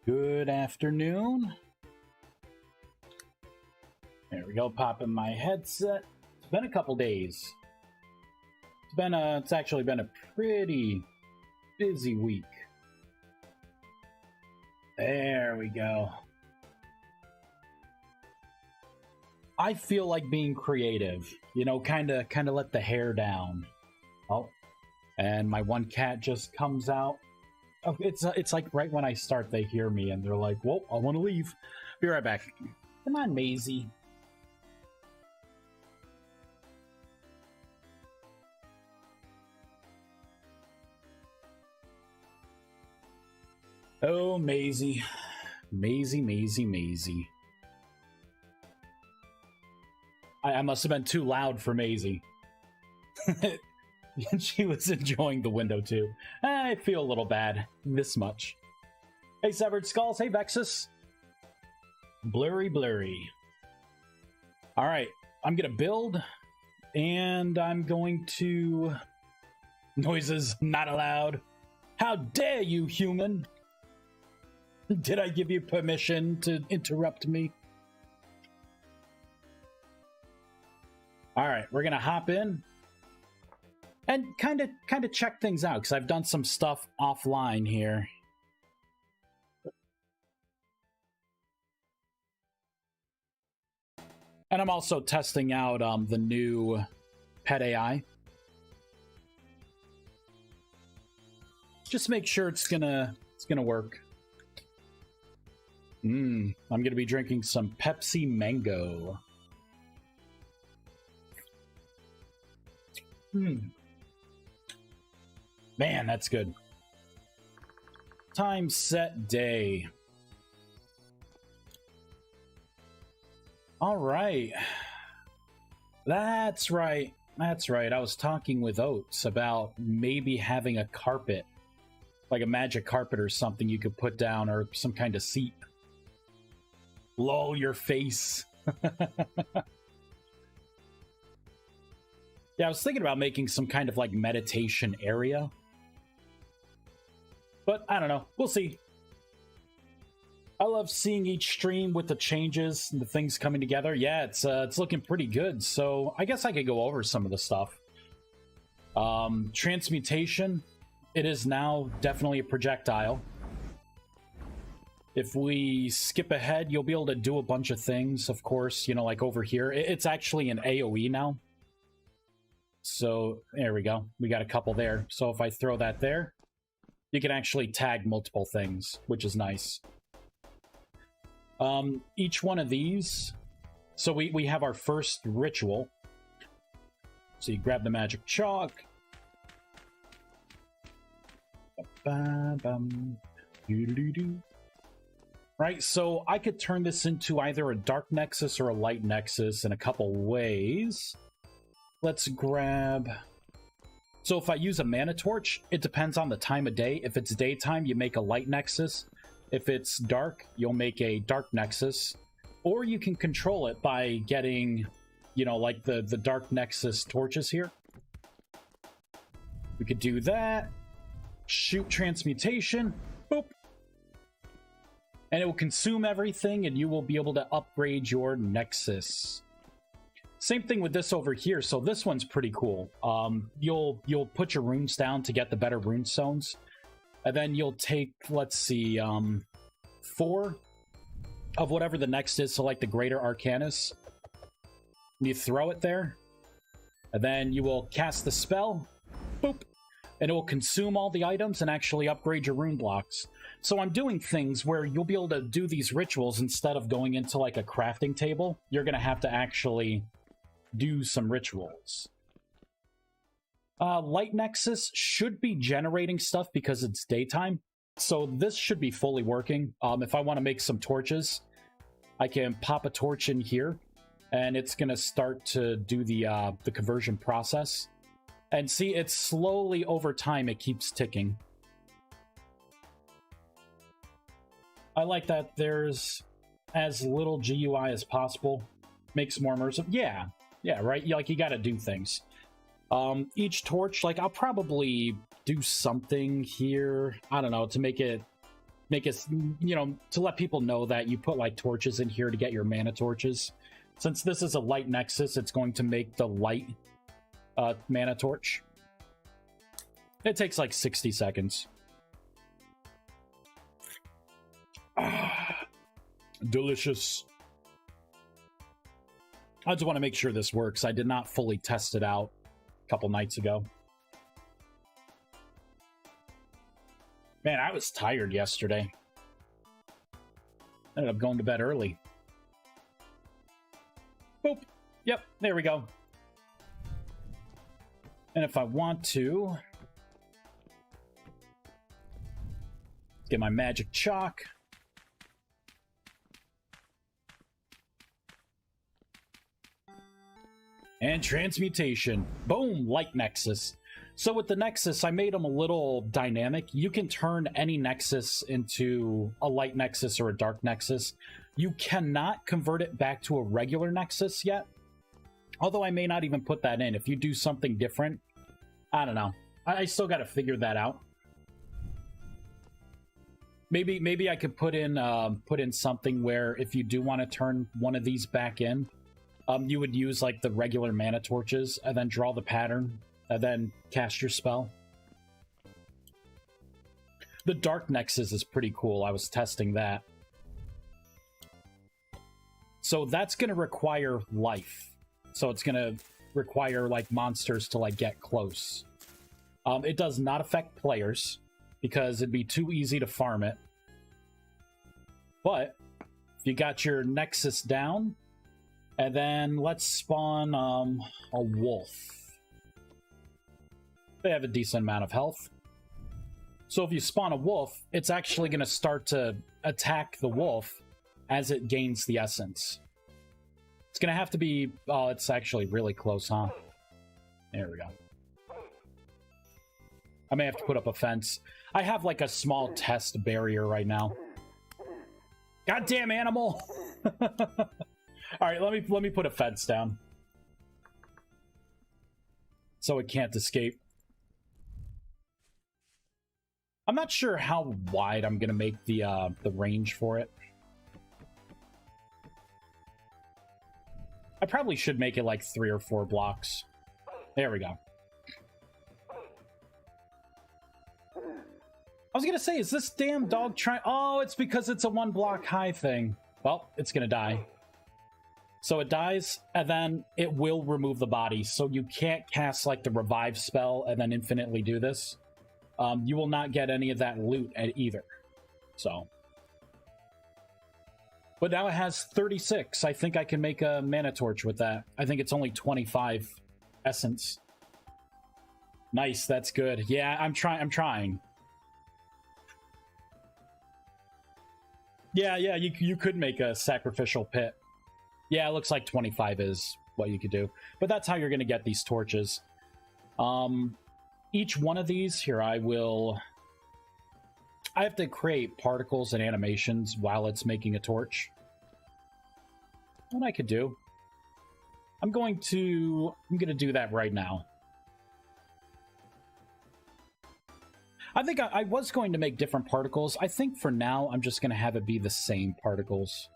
Good afternoon. There we go, popping my headset. It's been a couple days. It's actually been a pretty busy week. There we go. I feel like being creative, you know, kind of let the hair down. Oh, and my one cat just comes out. Oh, it's like right when I start, they hear me and they're like, "Whoa, I want to leave." Be right back. Come on, Maisie. Oh, Maisie. Maisie. I must have been too loud for Maisie. She was enjoying the window too. I feel a little bad. This much. Hey, Severed Skulls. Hey, Vexus. Blurry. Alright, I'm gonna build, and I'm going to... Noises not allowed. How dare you, human! Did I give you permission to interrupt me? Alright, we're gonna hop in and kind of check things out, because I've done some stuff offline here. And I'm also testing out the new pet AI. Just make sure it's gonna work. I'm gonna be drinking some Pepsi Mango. Man, that's good. Time, set, day. All right. That's right. I was talking with Oates about maybe having a carpet, like a magic carpet or something you could put down, or some kind of seat. Lol, your face. Yeah, I was thinking about making some kind of like meditation area. But I don't know. We'll see. I love seeing each stream with the changes and the things coming together. Yeah, it's looking pretty good. So I guess I could go over some of the stuff. Transmutation. It is now definitely a projectile. If we skip ahead, you'll be able to do a bunch of things, of course, you know, like over here. It's actually an AoE now. So there we go. We got a couple there. So if I throw that there, you can actually tag multiple things, which is nice. Each one of these, so we have our first ritual. So you grab the magic chalk. Right, so I could turn this into either a dark nexus or a light nexus in a couple ways. Let's grab... So if I use a mana torch, it depends on the time of day. If it's daytime, you make a light nexus. If it's dark, you'll make a dark nexus. Or you can control it by getting, you know, like the dark nexus torches here. We could do that. Shoot transmutation. Boop. And it will consume everything, and you will be able to upgrade your nexus. Same thing with this over here. So this one's pretty cool. You'll put your runes down to get the better rune stones. And then you'll take, let's see, 4 of whatever the next is, so like the Greater Arcanus. You throw it there, and then you will cast the spell, boop, and it will consume all the items and actually upgrade your rune blocks. So I'm doing things where you'll be able to do these rituals instead of going into like a crafting table. You're going to have to actually do some rituals. Light Nexus should be generating stuff because it's daytime. So this should be fully working. If I want to make some torches, I can pop a torch in here, and it's going to start to do the conversion process. And see, it's slowly over time, it keeps ticking. I like that there's as little GUI as possible. Makes more immersive. Yeah, right? Like, you got to do things. Each torch, like, I'll probably do something here, I don't know, to make it make us, you know, to let people know that you put like torches in here to get your mana torches. Since this is a light nexus, it's going to make the light mana torch. It takes like 60 seconds. Delicious. I just want to make sure this works. I did not fully test it out a couple nights ago. Man, I was tired yesterday. I ended up going to bed early. Boop. Yep, there we go. And if I want to get my magic chalk. And transmutation. Boom, light nexus. So with the nexus, I made them a little dynamic. You can turn any nexus into a light nexus or a dark nexus. You cannot convert it back to a regular nexus yet. Although I may not even put that in. If you do something different, I don't know. I still got to figure that out. Maybe I could put in something where if you do want to turn one of these back in, you would use like the regular mana torches and then draw the pattern and then cast your spell. The Dark Nexus is pretty cool. I was testing that. So that's going to require life. So it's going to require like monsters to like get close. It does not affect players because it'd be too easy to farm it. But if you got your Nexus down, and then let's spawn a wolf. They have a decent amount of health. So if you spawn a wolf, it's actually going to start to attack the wolf as it gains the essence. It's going to have to be... Oh, it's actually really close, huh? There we go. I may have to put up a fence. I have like a small test barrier right now. Goddamn animal! Alright, let me put a fence down. So it can't escape. I'm not sure how wide I'm gonna make the range for it. I probably should make it like 3 or 4 blocks. There we go. I was gonna say, is this damn dog trying... Oh, it's because it's a 1 block high thing. Well, it's gonna die. So it dies, and then it will remove the body. So you can't cast like the revive spell and then infinitely do this. You will not get any of that loot either. So. But now it has 36. I think I can make a mana torch with that. I think it's only 25 essence. Nice, that's good. Yeah, I'm trying. Yeah, you could make a sacrificial pit. Yeah, it looks like 25 is what you could do. But that's how you're going to get these torches. Each one of these, here, I have to create particles and animations while it's making a torch. What I could do. I'm going to do that right now. I think I was going to make different particles. I think for now, I'm just going to have it be the same particles.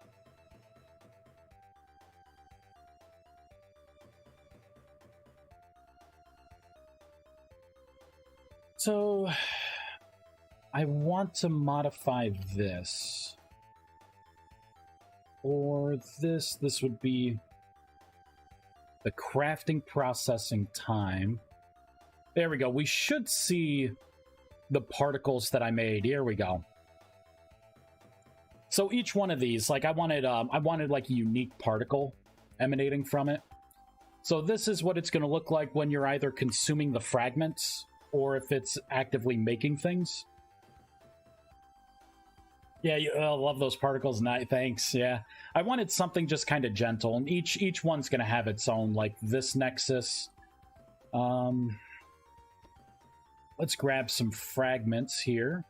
So, I want to modify this. Or this would be the crafting processing time. There we go. We should see the particles that I made. Here we go. So each one of these, like I wanted like a unique particle emanating from it. So this is what it's going to look like when you're either consuming the fragments or if it's actively making things. Yeah, I love those particles. Nice, thanks. Yeah, I wanted something just kind of gentle, and each one's going to have its own, like this nexus. Let's grab some fragments here.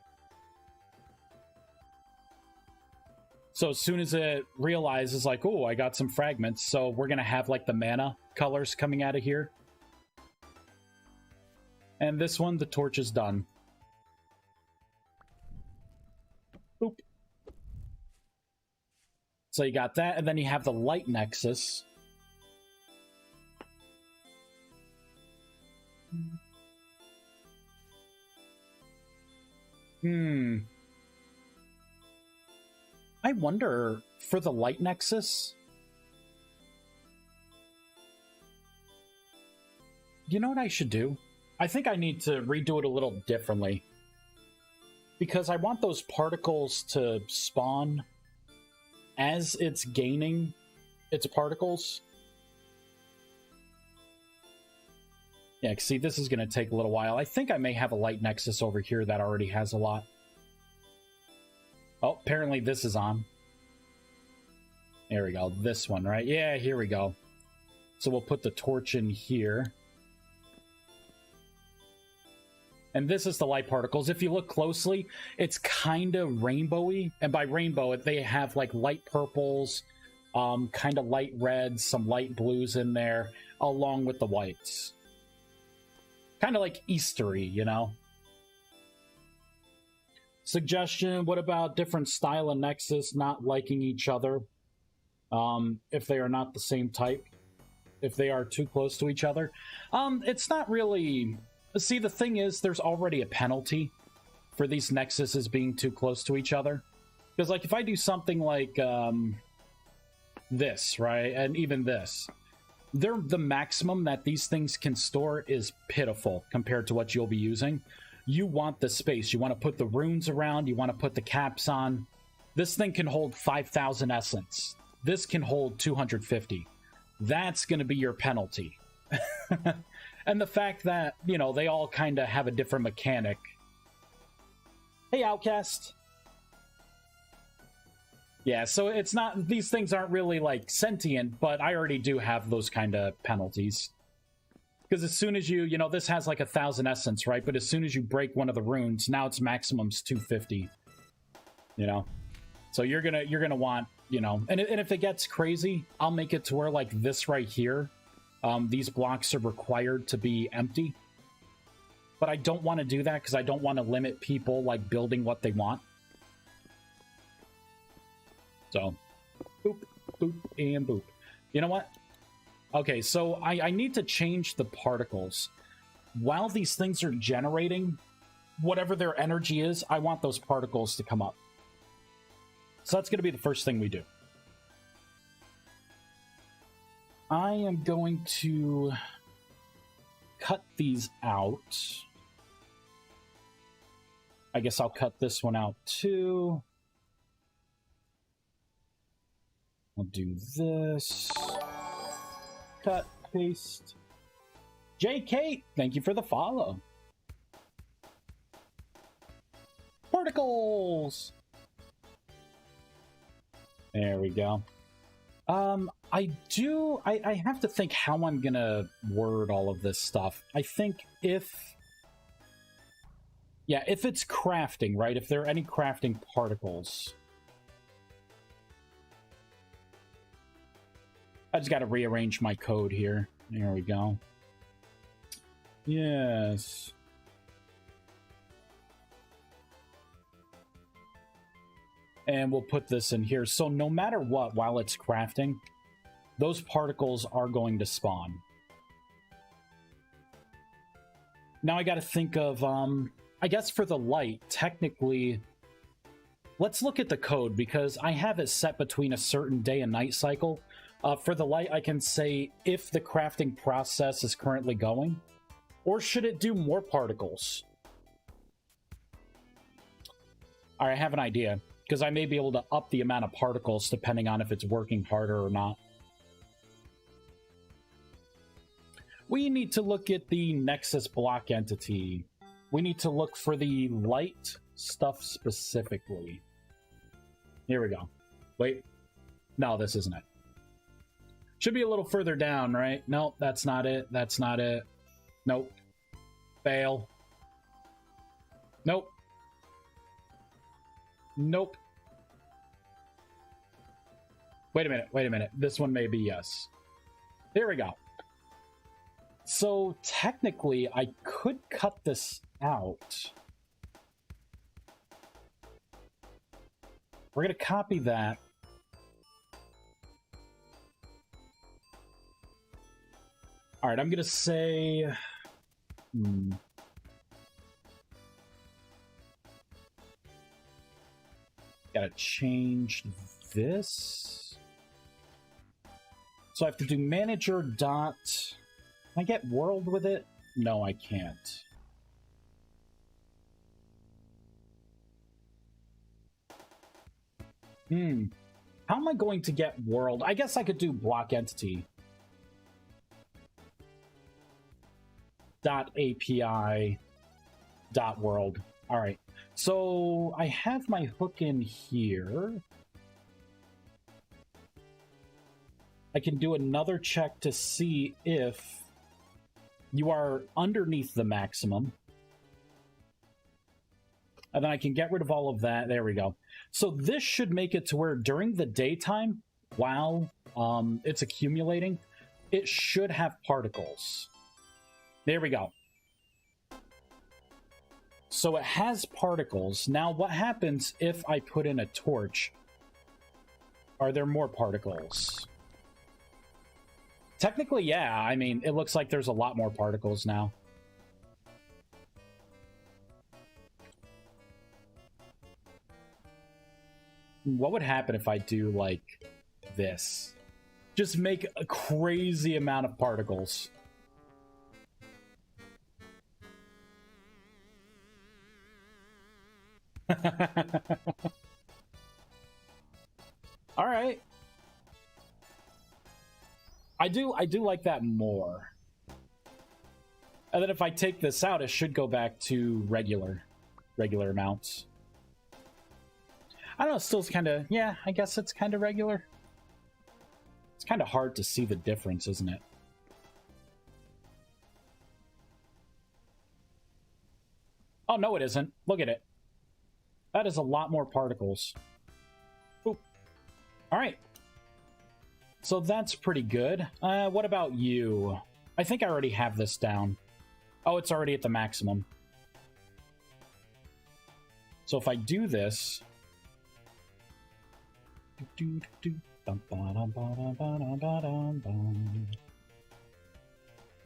So as soon as it realizes, like, oh, I got some fragments, so we're going to have, like, the mana colors coming out of here. And this one, the torch is done. So you got that, and then you have the light nexus. I wonder, for the light nexus, you know what I should do? I think I need to redo it a little differently. Because I want those particles to spawn as it's gaining its particles. Yeah, see, this is going to take a little while. I think I may have a light nexus over here that already has a lot. Oh, apparently this is on. There we go. This one, right? Yeah, here we go. So we'll put the torch in here. And this is the light particles. If you look closely, it's kind of rainbowy. And by rainbow, they have like light purples, kind of light reds, some light blues in there, along with the whites. Kind of like Eastery, you know? Suggestion, what about different style of Nexus not liking each other? If they are not the same type? If they are too close to each other? It's not really... See, the thing is, there's already a penalty for these Nexuses being too close to each other. Because, like, if I do something like this, right, and even this, the maximum that these things can store is pitiful compared to what you'll be using. You want the space. You want to put the runes around. You want to put the caps on. This thing can hold 5,000 essence. This can hold 250. That's going to be your penalty. And the fact that, you know, they all kind of have a different mechanic. Hey, Outcast. Yeah, so it's not... These things aren't really, like, sentient, but I already do have those kind of penalties. Because as soon as you... You know, this has, like, 1,000 essence, right? But as soon as you break one of the runes, now its maximum's 250. You know? So you're gonna want, you know... And if it gets crazy, I'll make it to where, like, this right here... these blocks are required to be empty. But I don't want to do that because I don't want to limit people, like, building what they want. So, boop, boop, and boop. You know what? Okay, so I need to change the particles. While these things are generating, whatever their energy is, I want those particles to come up. So that's going to be the first thing we do. I am going to cut these out. I guess I'll cut this one out too. I'll do this. Cut, paste. JK, thank you for the follow. Particles! There we go. I have to think how I'm gonna word all of this stuff. I think if it's crafting, right? If there are any crafting particles. I just gotta rearrange my code here. There we go. Yes. And we'll put this in here. So no matter what, while it's crafting, those particles are going to spawn. Now I got to think of, I guess for the light, technically, let's look at the code because I have it set between a certain day and night cycle. For the light, I can say if the crafting process is currently going, or should it do more particles? All right, I have an idea. Because I may be able to up the amount of particles depending on if it's working harder or not. We need to look at the Nexus block entity. We need to look for the light stuff specifically. Here we go. Wait. No, this isn't it. Should be a little further down, right? Nope, that's not it. That's not it. Nope. Fail. Nope. Nope. Wait a minute. This one may be yes. There we go. So, technically, I could cut this out. We're going to copy that. All right, I'm gonna say, gotta change this. So I have to do manager dot. Can I get world with it? No, I can't. How am I going to get world? I guess I could do block entity. Dot API dot world. All right. So I have my hook in here. I can do another check to see if you are underneath the maximum. And then I can get rid of all of that. There we go. So this should make it to where during the daytime, while it's accumulating, it should have particles. There we go. So it has particles. Now what happens if I put in a torch? Are there more particles? Technically, yeah. I mean, it looks like there's a lot more particles now. What would happen if I do, like, this? Just make a crazy amount of particles. All right. I do like that more. And then if I take this out, it should go back to regular amounts. I don't know, still kind of, yeah, I guess it's kind of regular. It's kind of hard to see the difference, isn't it? Oh, no, it isn't. Look at it. That is a lot more particles. Oop. All right. So that's pretty good. What about you? I think I already have this down. Oh, it's already at the maximum. So if I do this... I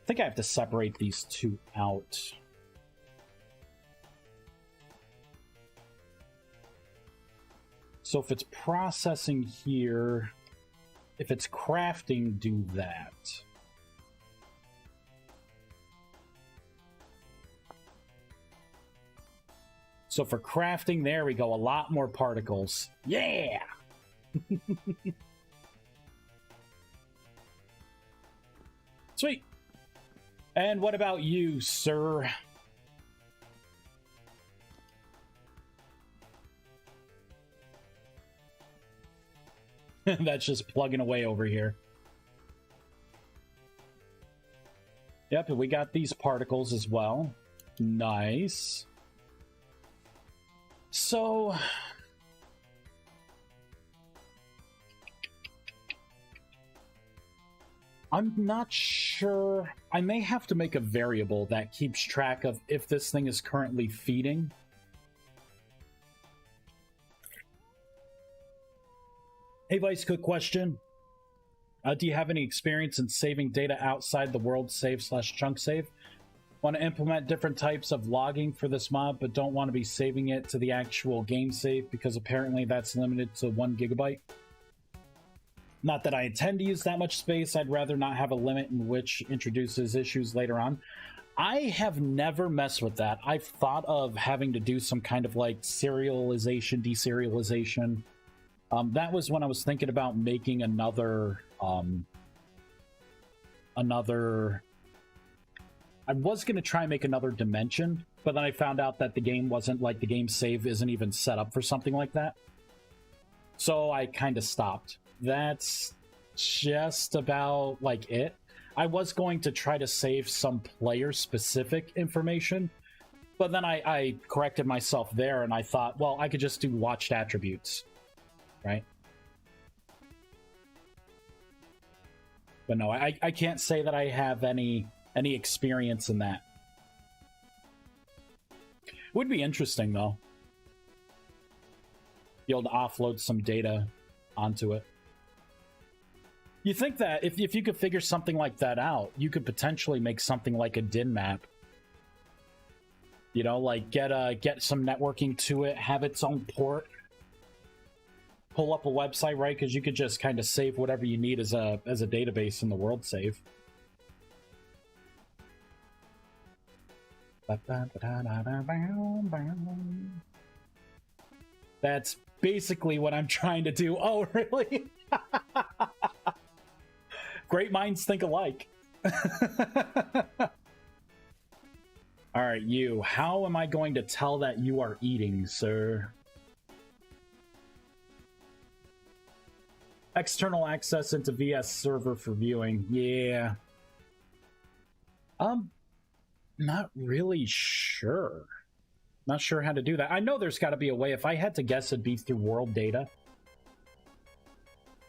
think I have to separate these two out. So if it's processing here, if it's crafting, do that. So for crafting, there we go, a lot more particles. Yeah! Sweet. And what about you, sir? That's just plugging away over here. Yep, we got these particles as well. Nice. So... I'm not sure. I may have to make a variable that keeps track of if this thing is currently feeding. Hey, Vice, quick question. Do you have any experience in saving data outside the world save / chunk save? Want to implement different types of logging for this mod, but don't want to be saving it to the actual game save because apparently that's limited to 1 GB? Not that I intend to use that much space, I'd rather not have a limit in which introduces issues later on. I have never messed with that. I've thought of having to do some kind of like serialization, deserialization. That was when I was thinking about making another... I was going to try and make another dimension, but then I found out that the game wasn't like the game save isn't even set up for something like that. So I kind of stopped. That's just about like it. I was going to try to save some player specific information, but then I corrected myself there and I thought, well, I could just do watched attributes, right? But no, I can't say that I have any experience in that. Would be interesting though. Be able to offload some data onto it. You think that if you could figure something like that out, you could potentially make something like a DIN map. You know, like get some networking to it, have its own port, pull up a website, right? Because you could just kind of save whatever you need as a database in the world save. That's basically what I'm trying to do. Oh, really? Great minds think alike. All right, you. How am I going to tell that you are eating, sir? External access into VS server for viewing. Yeah. Not really sure. Not sure how to do that. I know there's got to be a way. If I had to guess, it'd be through world data.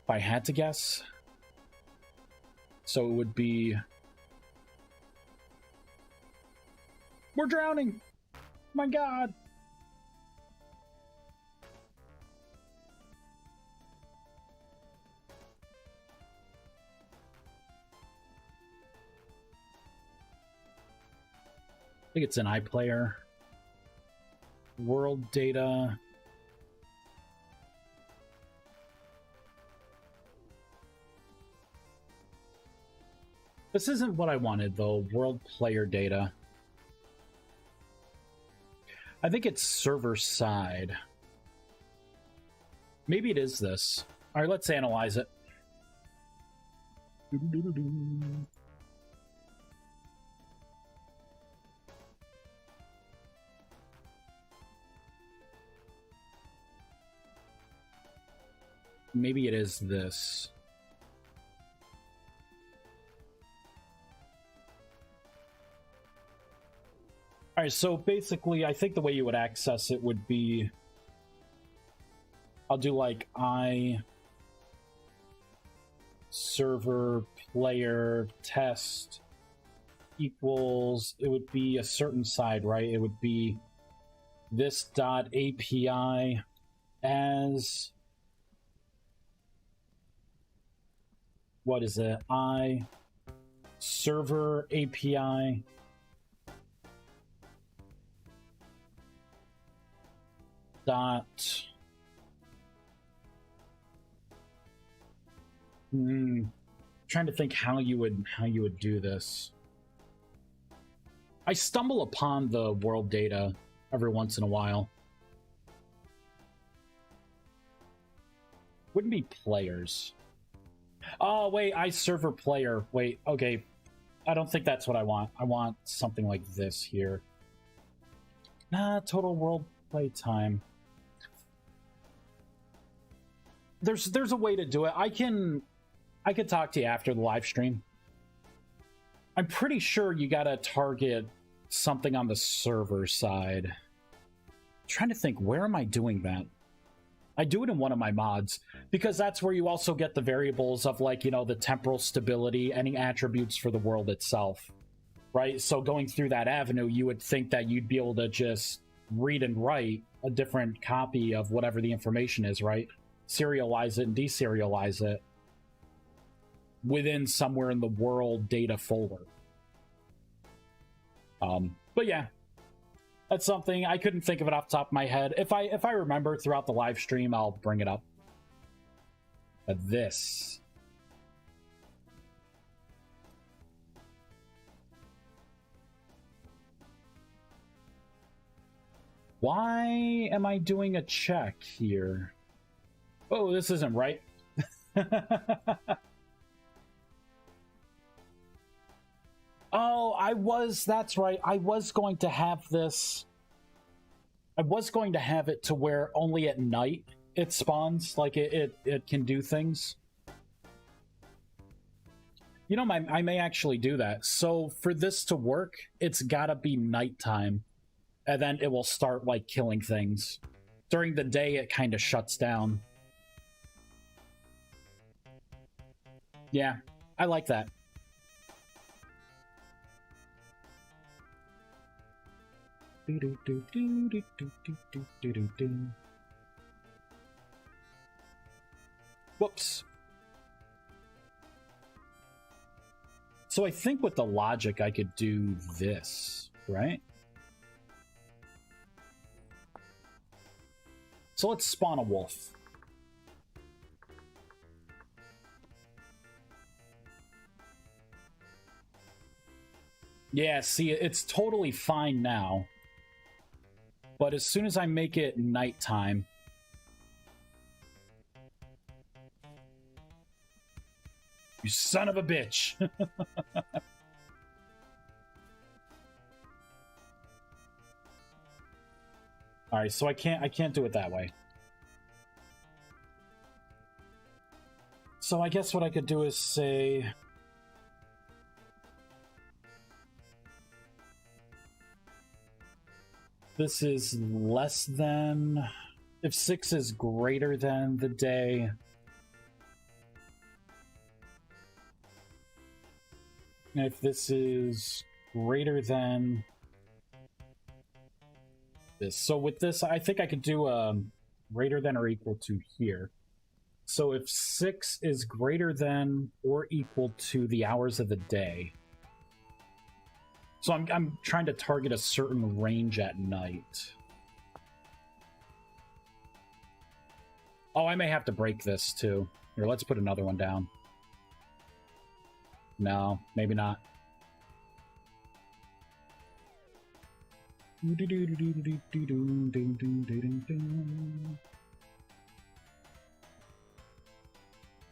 If I had to guess. So it would be... We're drowning! My god! I think it's an iPlayer. World data. This isn't what I wanted, though. World player data. I think it's server side. Maybe it is this. All right, let's analyze it. Maybe it is this. All right, so basically, I think the way you would access it would be... I'll do like server player test equals... It would be a certain side, right? It would be this dot API as... What is it? Server API dot trying to think how you would do this. I stumble upon the world data every once in a while. Wouldn't be players. Oh, wait, server player. Wait, okay. I don't think that's what I want. I want something like this here. Nah, total world play time. There's a way to do it. I can talk to you after the live stream. I'm pretty sure you gotta target something on the server side. I'm trying to think, where am I doing that? I do it in one of my mods, because that's where you also get the variables of, like, you know, the temporal stability, any attributes for the world itself, right? So going through that avenue, you would think that you'd be able to just read and write a different copy of whatever the information is, right? Serialize it and deserialize it within somewhere in the world data folder. But yeah. That's something I couldn't think of it off the top of my head. If I remember throughout the live stream, I'll bring it up. But this. Why am I doing a check here? Oh, this isn't right. Oh, that's right. I was going to have this. I was going to have it to where only at night it spawns, like it can do things. You know, I may actually do that. So for this to work, it's gotta be nighttime. And then it will start, like, killing things. During the day, it kind of shuts down. Yeah, I like that. Whoops. So I think with the logic, I could do this, right? So let's spawn a wolf. Yeah, see, it's totally fine now. But as soon as I make it nighttime... You son of a bitch! Alright, so I can't do it that way. So I guess what I could do is say... This is less than... If 6 is greater than the day... And if this is greater than... this. So with this, I think I could do greater than or equal to here. So if 6 is greater than or equal to the hours of the day... So I'm trying to target a certain range at night. Oh, I may have to break this too. Here, let's put another one down. No, maybe not.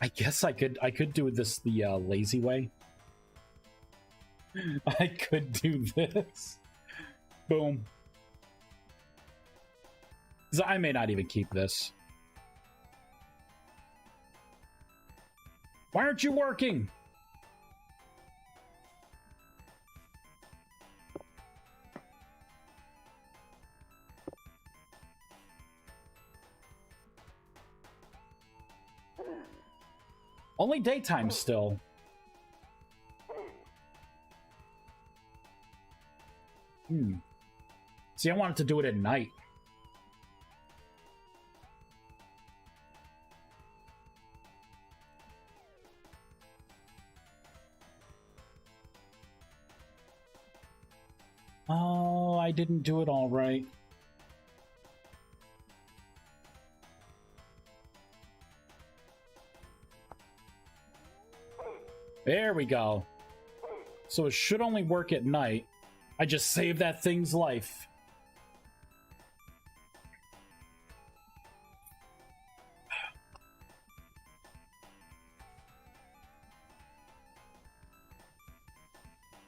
I guess I could do this the lazy way. I could do this. Boom. I may not even keep this. Why aren't you working? Only daytime still. See, I wanted to do it at night. Oh, I didn't do it all right. There we go. So it should only work at night. I just saved that thing's life.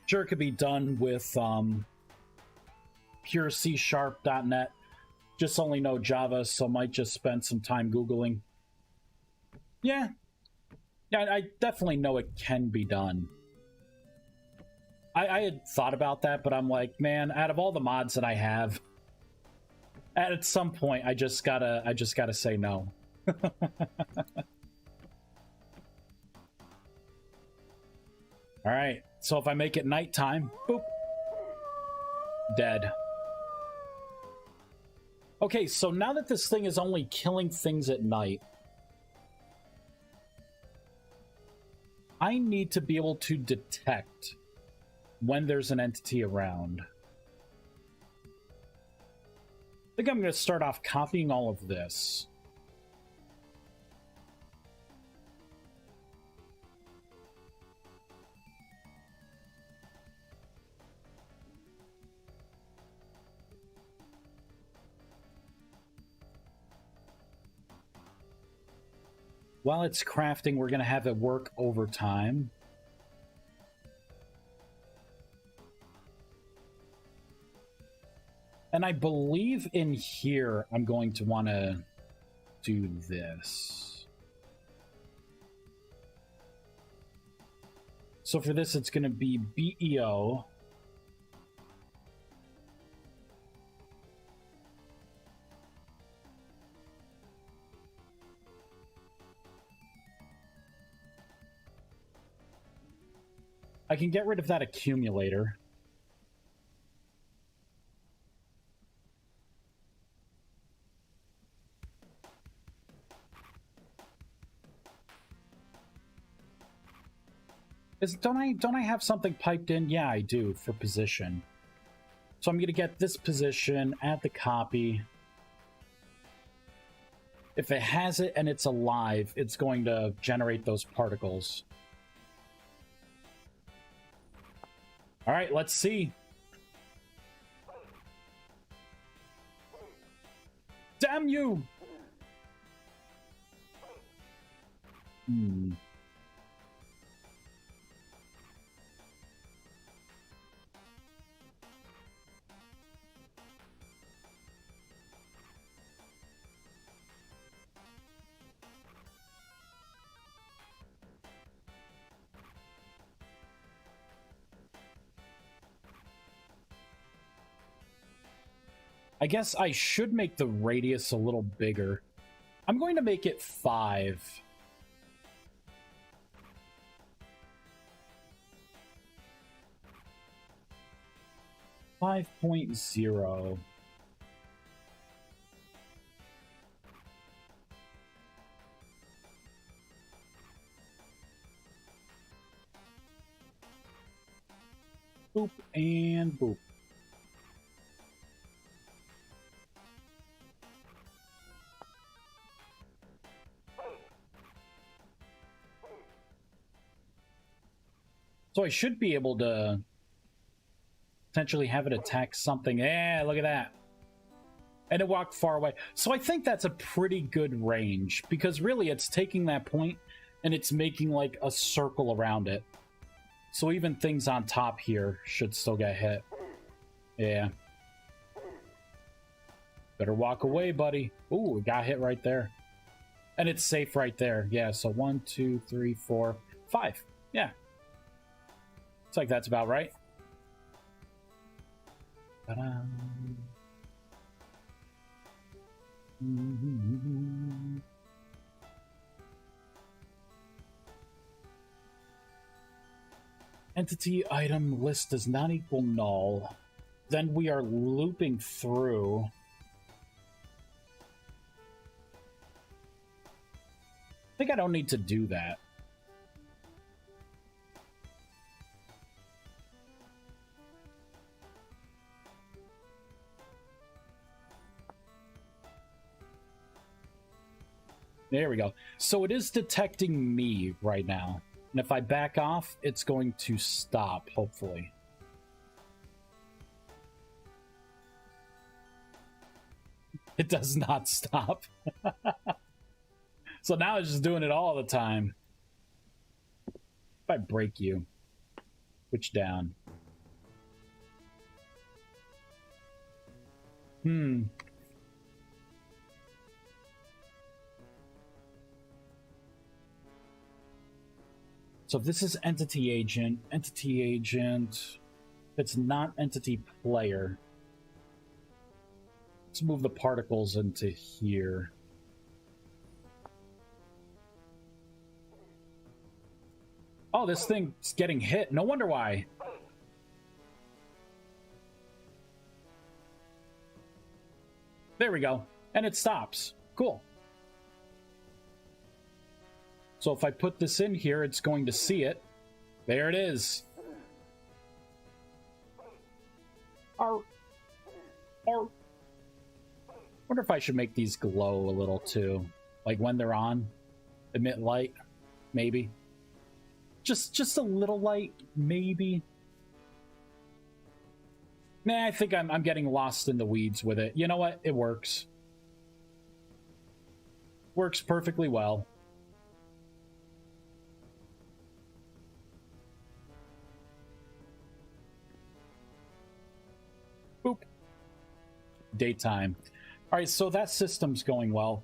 Sure, it could be done with pure C#.net. Just only know Java, so might just spend some time Googling. Yeah, I definitely know it can be done. I had thought about that, but I'm like, man, out of all the mods that I have, at some point I just gotta say no. Alright, so if I make it nighttime, boop. Dead. Okay, so now that this thing is only killing things at night, I need to be able to detect when there's an entity around. I think I'm going to start off copying all of this. While it's crafting, we're going to have it work overtime. And I believe in here, I'm going to want to do this. So for this, it's going to be BEO. I can get rid of that accumulator. Don't I have something piped in? Yeah, I do, for position. So I'm gonna get this position, add the copy. If it has it and it's alive, it's going to generate those particles. All right, let's see. Damn you! I guess I should make the radius a little bigger. I'm going to make it 5. 5.0. Boop and boop. So I should be able to potentially have it attack something. Yeah, look at that. And it walked far away. So I think that's a pretty good range, because really it's taking that point and it's making like a circle around it. So even things on top here should still get hit. Yeah. Better walk away, buddy. Ooh, it got hit right there. And it's safe right there. Yeah, so 1, 2, 3, 4, 5. Yeah. It's like that's about right. Ta-da. Entity item list does not equal null. Then we are looping through. I think I don't need to do that. There we go. So it is detecting me right now. And if I back off, it's going to stop, hopefully. It does not stop. So now it's just doing it all the time. If I break you, switch down. So if this is entity agent, it's not entity player. Let's move the particles into here. Oh, this thing's getting hit. No wonder why. There we go. And it stops. Cool. So if I put this in here, it's going to see it. There it is. Arr. Arr. Wonder if I should make these glow a little too. Like when they're on, emit light, maybe. Just a little light, maybe. Nah, I think I'm getting lost in the weeds with it. You know what? It works. Works perfectly well. Boop. Daytime. All right, so that system's going well.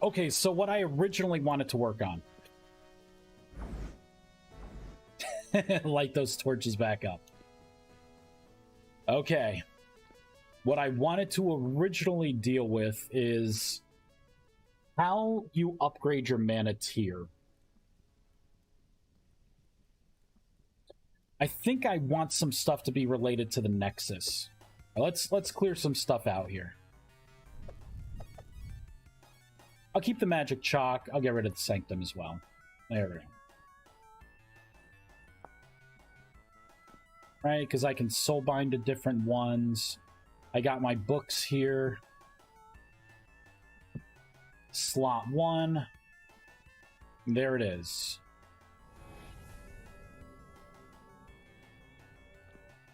Okay, so what I originally wanted to work on. Light those torches back up. Okay. What I wanted to originally deal with is how you upgrade your mana tier. I think I want some stuff to be related to the Nexus. Let's clear some stuff out here. I'll keep the magic chalk. I'll get rid of the sanctum as well. There we go. right? Because I can soulbind to different ones. I got my books here. Slot 1. There it is.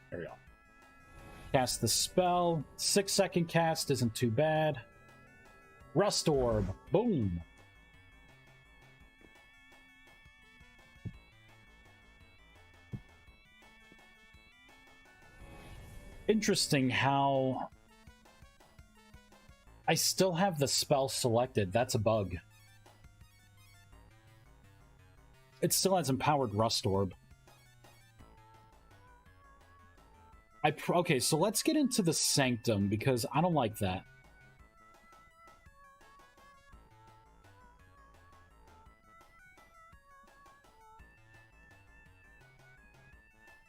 There we go. Cast the spell. 6-second cast isn't too bad. Rust Orb. Boom. Interesting how I still have the spell selected. That's a bug. It still has empowered Rust Orb. Okay, so let's get into the Sanctum, because I don't like that.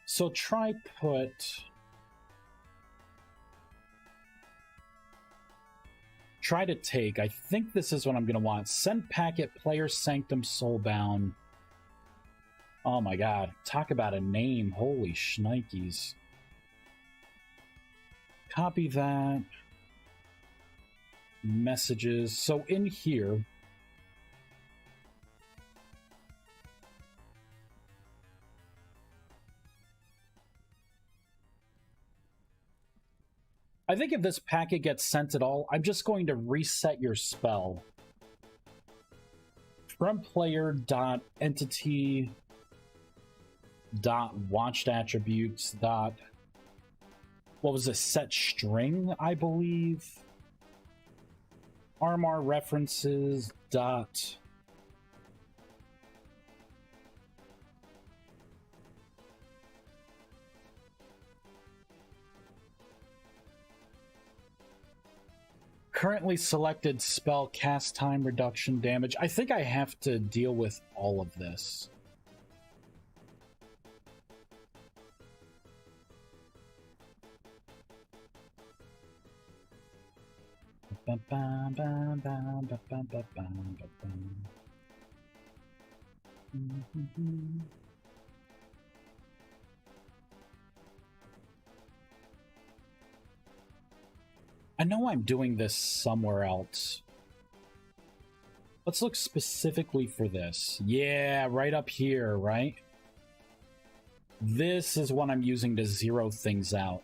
So try to take, I think this is what I'm going to want. Send packet, player Sanctum, Soulbound. Oh my god, talk about a name. Holy shnikes. Copy that. Messages. So in here, I think if this packet gets sent at all, I'm just going to reset your spell. From player dot entity dot watched attributes dot, what was this, set string, I believe. Armor references dot currently selected spell cast time reduction damage. I think I have to deal with all of this. I know I'm doing this somewhere else. Let's look specifically for this. Yeah, right up here, right? This is what I'm using to zero things out.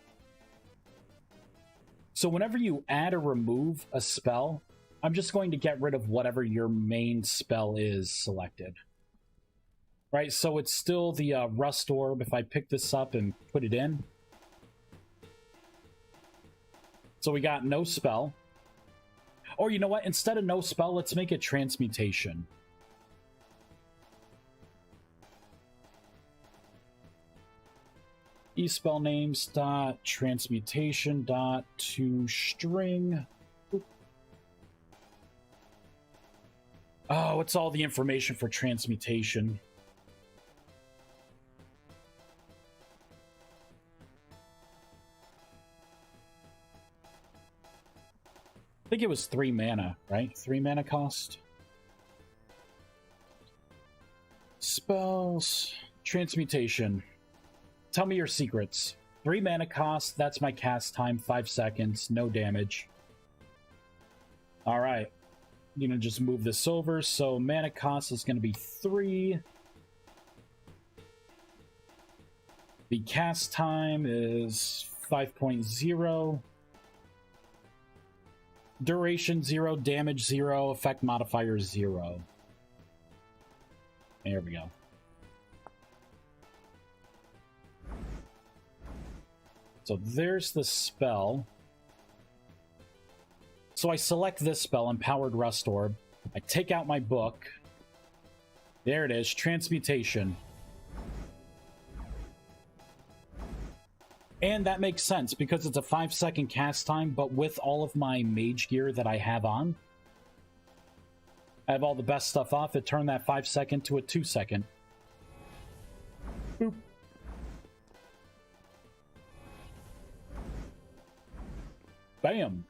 So whenever you add or remove a spell, I'm just going to get rid of whatever your main spell is selected. Right, so it's still the Rust Orb. If I pick this up and put it in. So we got no spell. Or you know what? Instead of no spell, let's make it transmutation. Spell names dot transmutation dot to string. Oop. Oh, it's all the information for transmutation. I think it was 3 mana, right? 3 mana cost. Spells. Transmutation. Tell me your secrets. 3 mana cost, that's my cast time, 5 seconds, no damage. Alright. You know, just move this over, so mana cost is going to be 3. The cast time is 5.0. Duration 0, damage 0, effect modifier 0. There we go. So there's the spell. So I select this spell, Empowered Rust Orb. I take out my book. There it is, Transmutation. And that makes sense because it's a 5-second cast time, but with all of my mage gear that I have on, I have all the best stuff off. It turned that 5-second to a 2-second. Boop. Bam.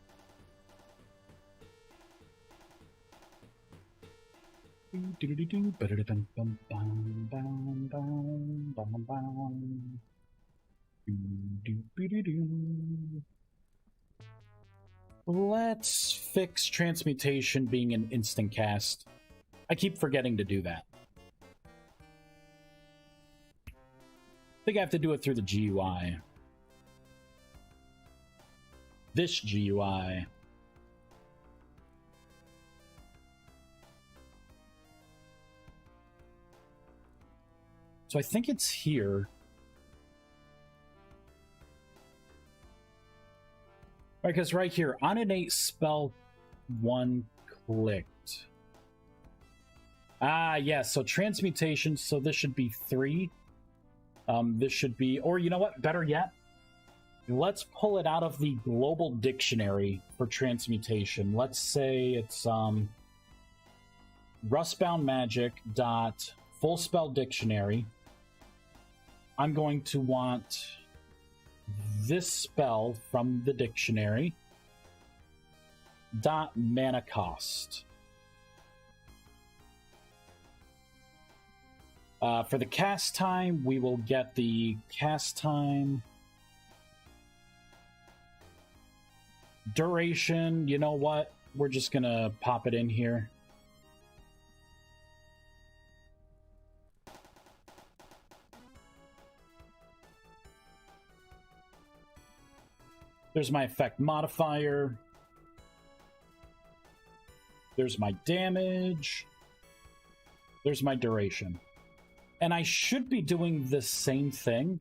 Let's fix transmutation being an instant cast. I keep forgetting to do that. I think I have to do it through the GUI. This GUI. So I think it's here. Right, because right here, on innate spell 1 clicked. Ah, yes, so transmutation, so this should be 3. This should be, or you know what, better yet, let's pull it out of the global dictionary for transmutation. Let's say it's Rustbound Magic dot full spell dictionary. I'm going to want this spell from the dictionary dot mana cost. For the cast time, we will get the cast time. Duration, you know what? We're just gonna pop it in here. There's my effect modifier. There's my damage. There's my duration. And I should be doing the same thing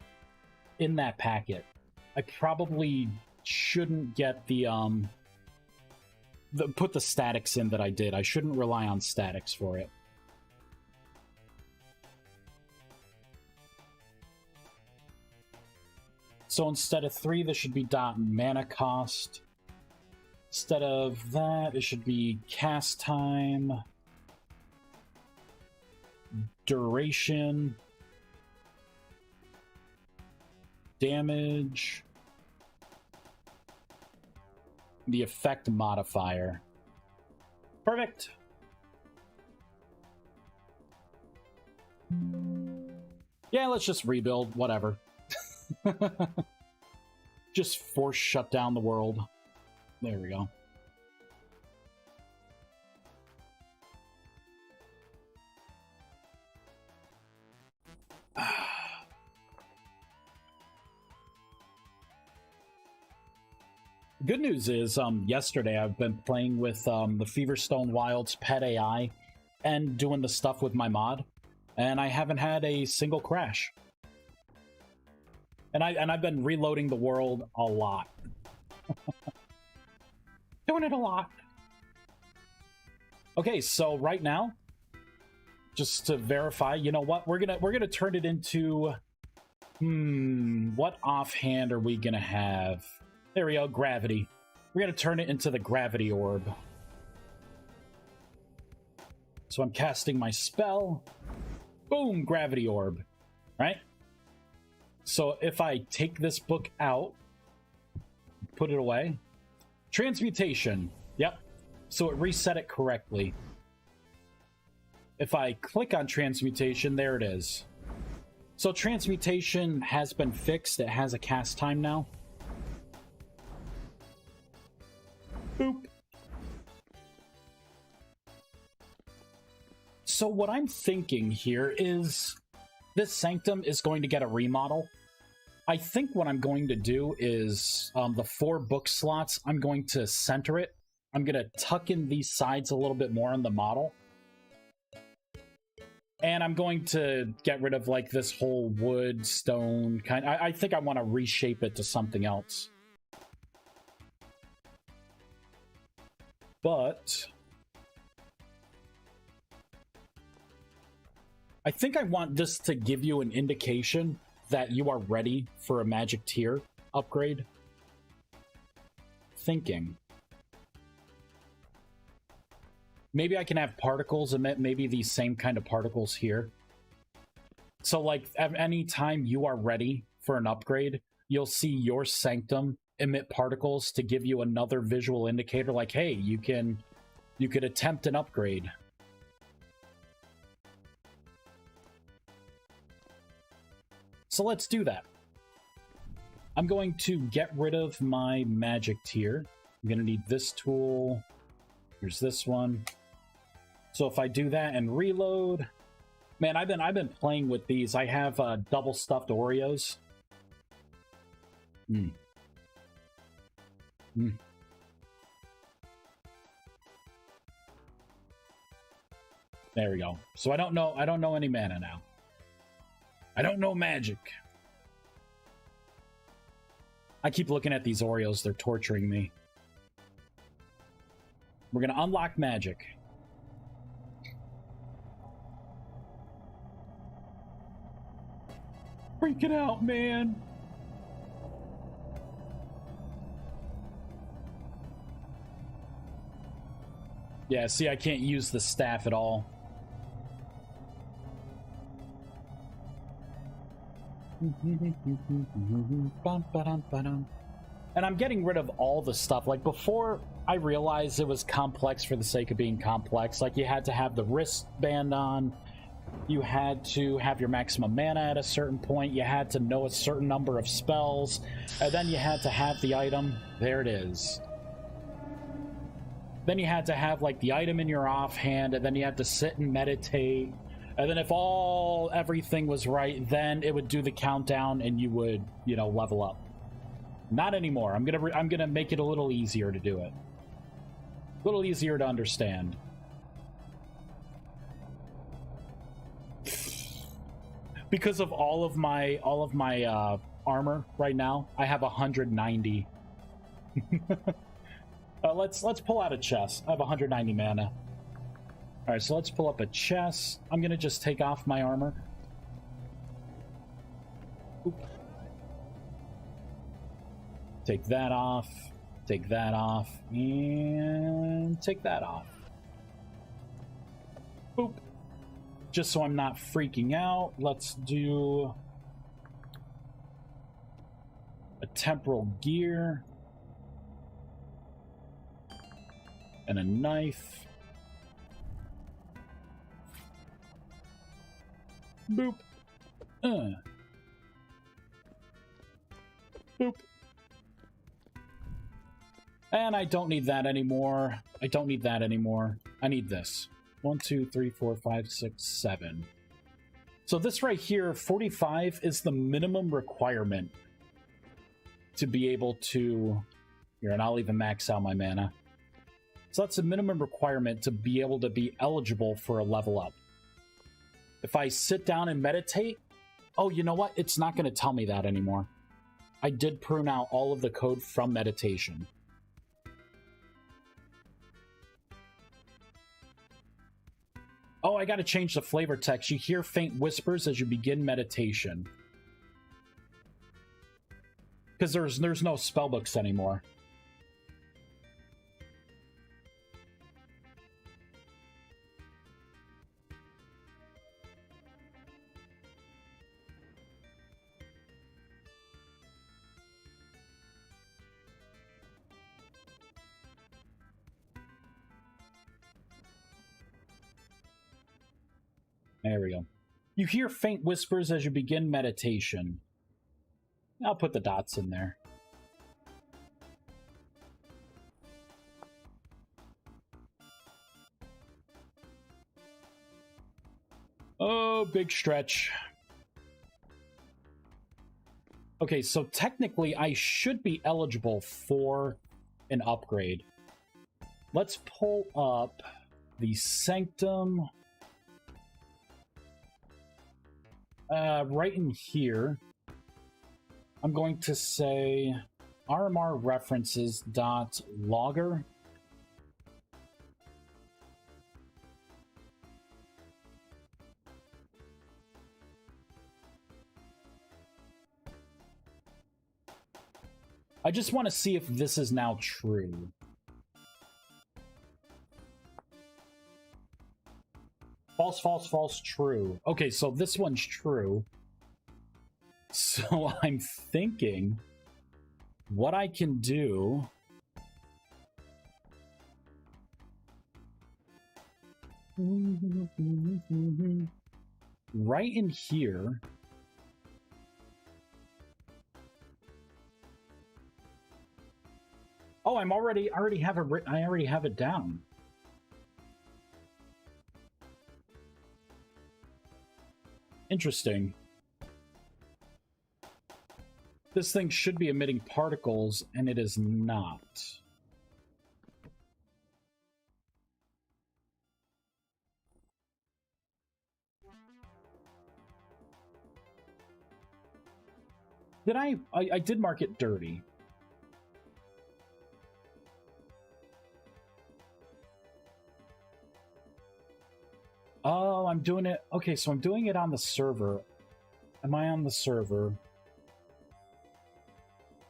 in that packet. I probably shouldn't get put the statics in that I did. I shouldn't rely on statics for it. So instead of 3, this should be dot mana cost. Instead of that, it should be cast time, duration, damage, the effect modifier. Perfect. Yeah, let's just rebuild, whatever. Just force shut down the world. There we go. Good news is, yesterday I've been playing with the Feverstone Wilds pet AI and doing the stuff with my mod, and I haven't had a single crash. And I've been reloading the world a lot. Doing it a lot. Okay, so right now, just to verify, you know what? We're gonna turn it into what offhand are we gonna have? There we go, gravity. We're gonna turn it into the gravity orb. So I'm casting my spell. Boom, gravity orb. Right? So if I take this book out, put it away, transmutation, yep. So it reset it correctly. If I click on transmutation, there it is. So transmutation has been fixed. It has a cast time now. Boop. So what I'm thinking here is this sanctum is going to get a remodel. I think what I'm going to do is the 4 book slots, I'm going to center it. I'm going to tuck in these sides a little bit more on the model. And I'm going to get rid of like this whole wood, stone kind. I think I want to reshape it to something else. But I think I want this to give you an indication that you are ready for a magic tier upgrade. Thinking. Maybe I can have particles emit maybe these same kind of particles here. So like at any time you are ready for an upgrade, you'll see your sanctum emit particles to give you another visual indicator like, hey, you could attempt an upgrade. So let's do that. I'm going to get rid of my magic tier. I'm going to need this tool. Here's this one. So if I do that and reload, man, I've been playing with these. I have double stuffed Oreos. There we go. So I don't know any mana now. I don't know magic. I keep looking at these Oreos. They're torturing me. We're going to unlock magic. Freaking out, man. Yeah, see, I can't use the staff at all. And I'm getting rid of all the stuff. Like, before, I realized it was complex for the sake of being complex. Like, you had to have the wristband on. You had to have your maximum mana at a certain point. You had to know a certain number of spells. And then you had to have the item. There it is. Then you had to have, like, the item in your offhand. And then you had to sit and meditate. And then if everything was right, then it would do the countdown and you would, you know, level up. Not anymore. I'm gonna make it a little easier to do it. A little easier to understand. Because of all of my armor right now, I have 190. Let's pull out a chest. I have 190 mana. All right, so let's pull up a chest. I'm gonna just take off my armor. Oop. Take that off. Take that off, and take that off. Boop. Just so I'm not freaking out, let's do a temporal gear and a knife. Boop. Boop. And I don't need that anymore. I don't need that anymore. I need this. 1, 2, 3, 4, 5, 6, 7. So this right here, 45, is the minimum requirement to be able to... Here, and I'll even max out my mana. So that's a minimum requirement to be able to be eligible for a level up. If I sit down and meditate... Oh, you know what? It's not going to tell me that anymore. I did prune out all of the code from meditation. Oh, I gotta change the flavor text. You hear faint whispers as you begin meditation. Because there's no spellbooks anymore. There we go. You hear faint whispers as you begin meditation. I'll put the dots in there. Oh, big stretch. Okay, so technically I should be eligible for an upgrade. Let's pull up the Sanctum. Right in here, I'm going to say RMR references dot logger. I just want to see if this is now true. False, false, false, true. Okay, so this one's true. So I'm thinking what I can do... Right in here... Oh, I already have I already have it down. Interesting. This thing should be emitting particles, and it is not. Did I did mark it dirty. Oh, I'm doing it. Okay, so I'm doing it on the server. Am I on the server?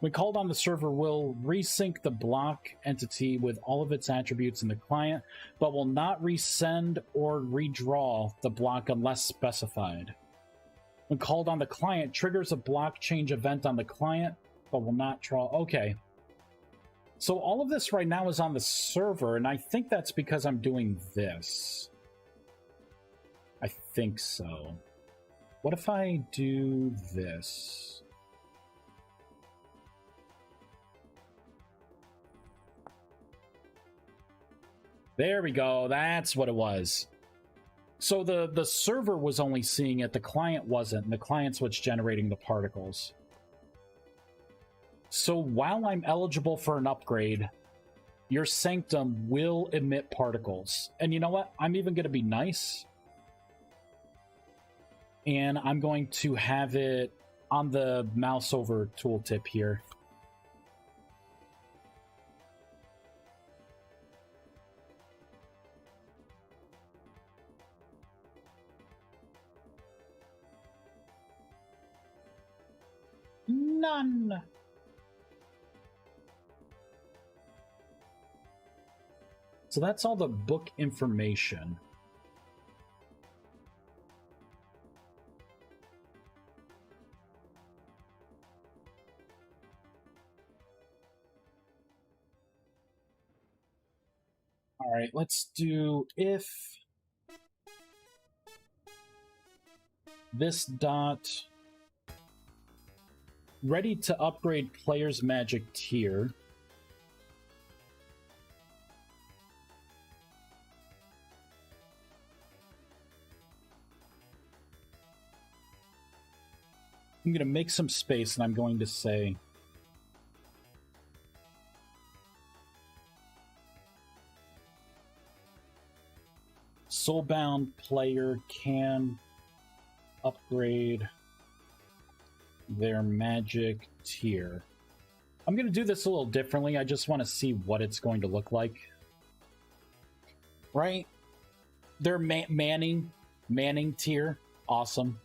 When called on the server, will resync the block entity with all of its attributes in the client, but will not resend or redraw the block unless specified. When called on the client, triggers a block change event on the client, but will not draw. Okay. So all of this right now is on the server, and I think that's because I'm doing this. I think so. What if I do this? There we go. That's what it was. So the server was only seeing it, the client wasn't, and the client's what's generating the particles. So while I'm eligible for an upgrade, your sanctum will emit particles. And you know what? I'm even going to be nice. And I'm going to have it on the mouse over tooltip here. None. So that's all the book information. All right, let's do if this dot ready to upgrade player's magic tier. I'm going to make some space and I'm going to say Soulbound player can upgrade their magic tier. I'm going to do this a little differently. I just want to see what it's going to look like. Right? They're Manning tier. Awesome.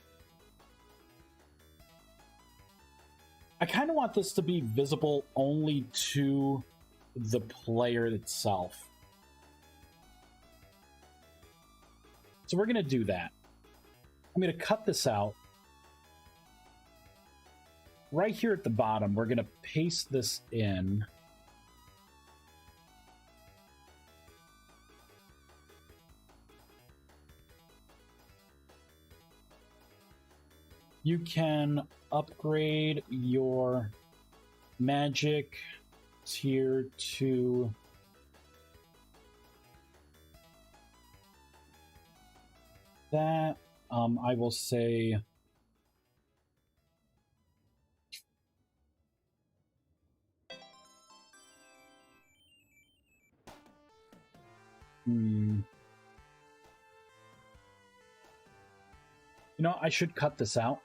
I kind of want this to be visible only to the player itself. So we're going to do that. I'm going to cut this out. Right here at the bottom, we're going to paste this in. You can upgrade your magic tier to that. I will say you know, I should cut this out.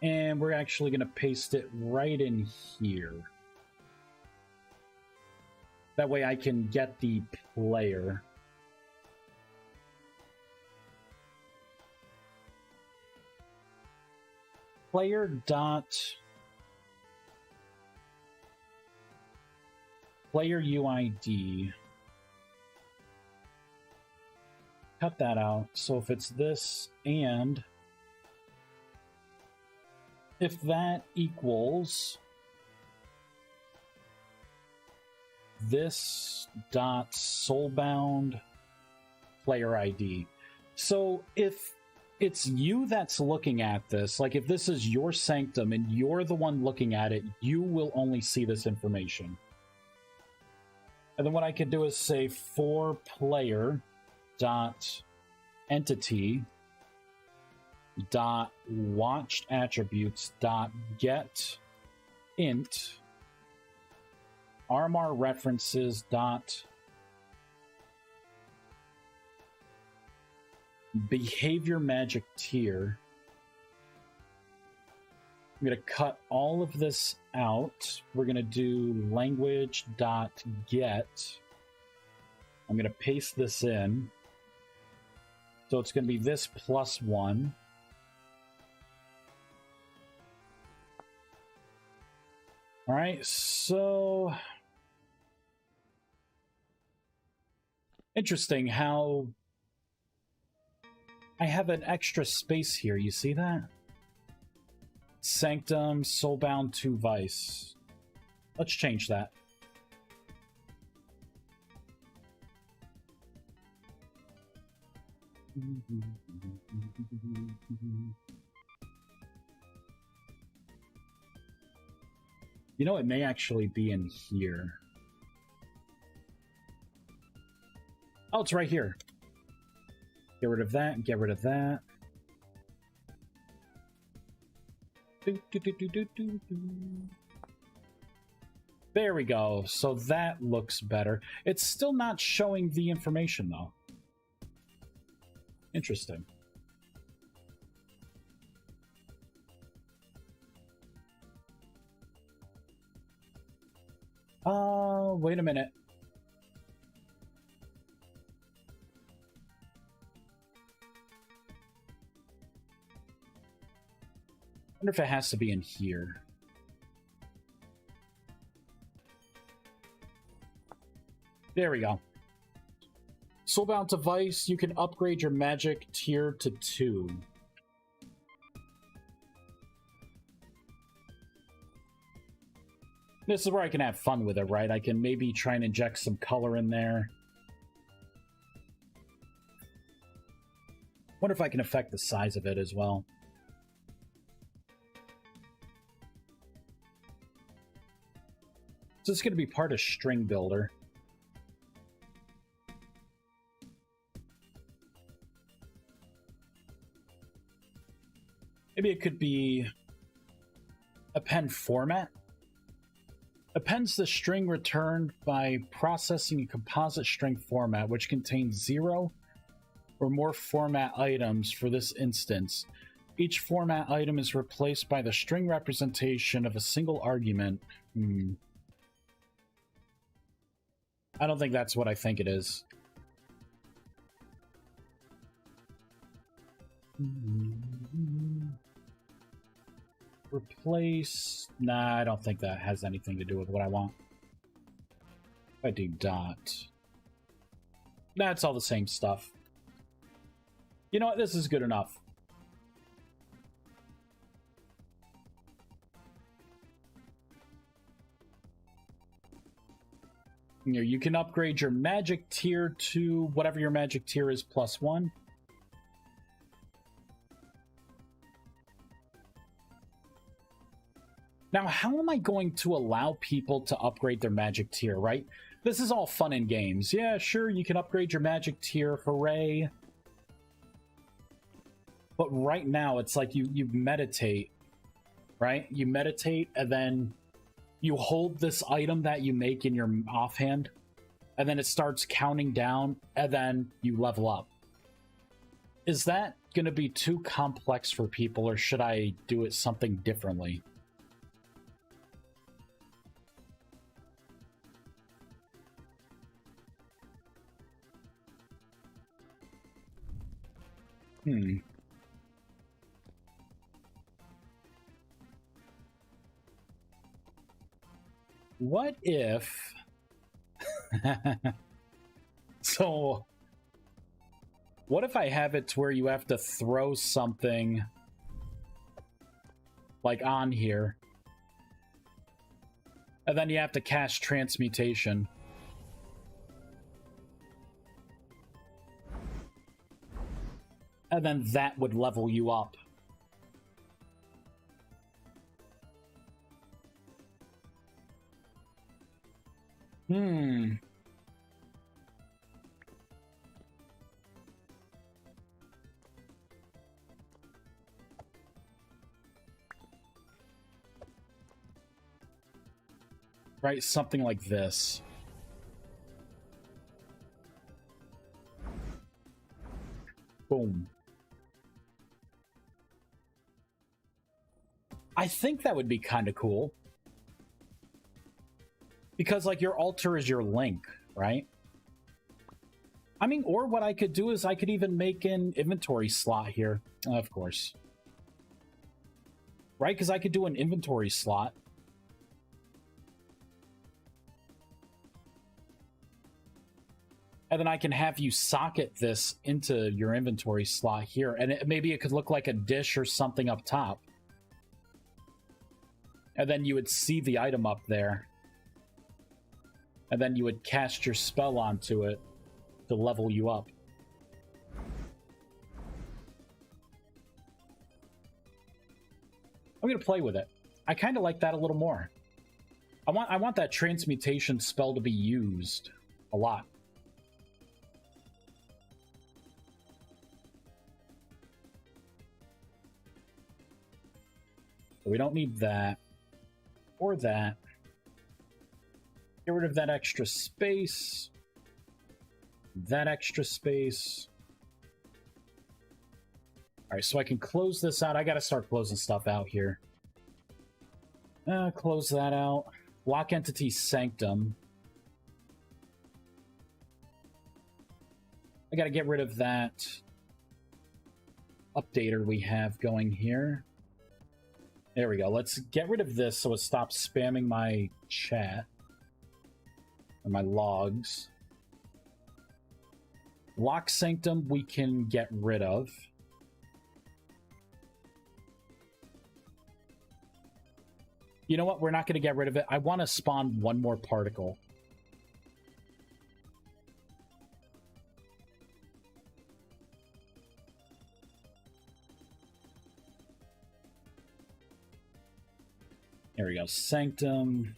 And we're actually going to paste it right in here. That way I can get the player. Player UID. Cut that out. So if it's this and if that equals this dot soulbound player ID. So if it's you that's looking at this. Like, if this is your sanctum and you're the one looking at it, you will only see this information. And then what I could do is say for player dot entity dot watched attributes dot get int RMR references dot behavior magic tier. I'm going to cut all of this out. We're going to do language dot get. I'm going to paste this in. So it's going to be this plus 1. All right, so interesting how I have an extra space here. You see that? Sanctum, Soulbound to Vice. Let's change that. You know, it may actually be in here. Oh, it's right here. Get rid of that, get rid of that. There we go. So that looks better. It's still not showing the information, though. Interesting. Wait a minute. I wonder if it has to be in here. There we go. Soulbound device, you can upgrade your magic tier to 2. This is where I can have fun with it, right? I can maybe try and inject some color in there. Wonder if I can affect the size of it as well. So it's going to be part of String Builder. Maybe it could be append format. Appends the string returned by processing a composite string format which contains 0 or more format items for this instance. Each format item is replaced by the string representation of a single argument. I don't think that's what I think it is. Replace... Nah, I don't think that has anything to do with what I want. If I do dot... That's all the same stuff. You know what? This is good enough. You can upgrade your magic tier to whatever your magic tier is plus 1. Now, how am I going to allow people to upgrade their magic tier, right? This is all fun and games. Yeah, sure, you can upgrade your magic tier, hooray. But right now, it's like you meditate, right? You meditate, and then you hold this item that you make in your offhand, and then it starts counting down, and then you level up. Is that going to be too complex for people, or should I do it something differently? What if... So, what if I have it to where you have to throw something like on here, and then you have to cast transmutation? And And then that would level you up. Right, something like this. Boom. I think that would be kind of cool. Because, like, your altar is your link, right? I mean, or what I could do is I could even make an inventory slot here. Of course. Right? Because I could do an inventory slot. And then I can have you socket this into your inventory slot here. And maybe it could look like a dish or something up top. And then you would see the item up there. And then you would cast your spell onto it to level you up. I'm going to play with it. I kind of like that a little more. I want that transmutation spell to be used a lot. We don't need that or that. Get rid of that extra space. That extra space. All right, so I can close this out. I got to start closing stuff out here. Close that out. Lock entity sanctum. I got to get rid of that updater we have going here. There we go. Let's get rid of this so it stops spamming my chat. Or my logs. Lock sanctum we can get rid of. You know what? We're not going to get rid of it. I want to spawn one more particle. There we go. Sanctum.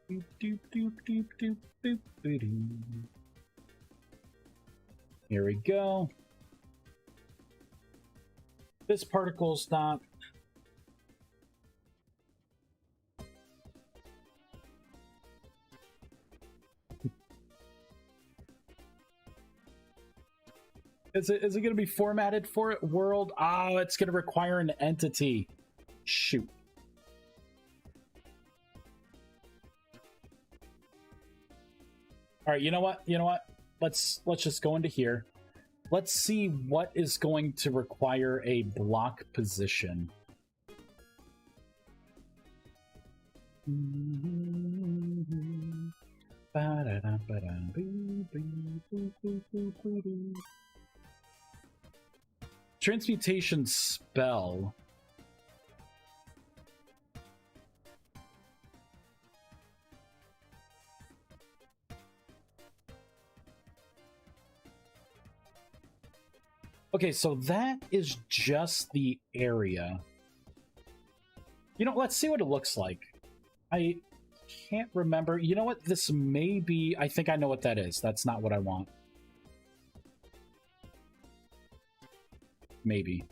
Doop, doop, doop, doop, doop, doop, doop. Here we go. This particle's not. Is it going to be formatted for it? World? Oh, it's going to require an entity. Shoot. All right, you know what? You know what? Let's just go into here. Let's see what is going to require a block position. Transmutation spell. Okay, so that is just the area. You know, let's see what it looks like. I can't remember. You know what? This may be... I think I know what that is. That's not what I want. Maybe.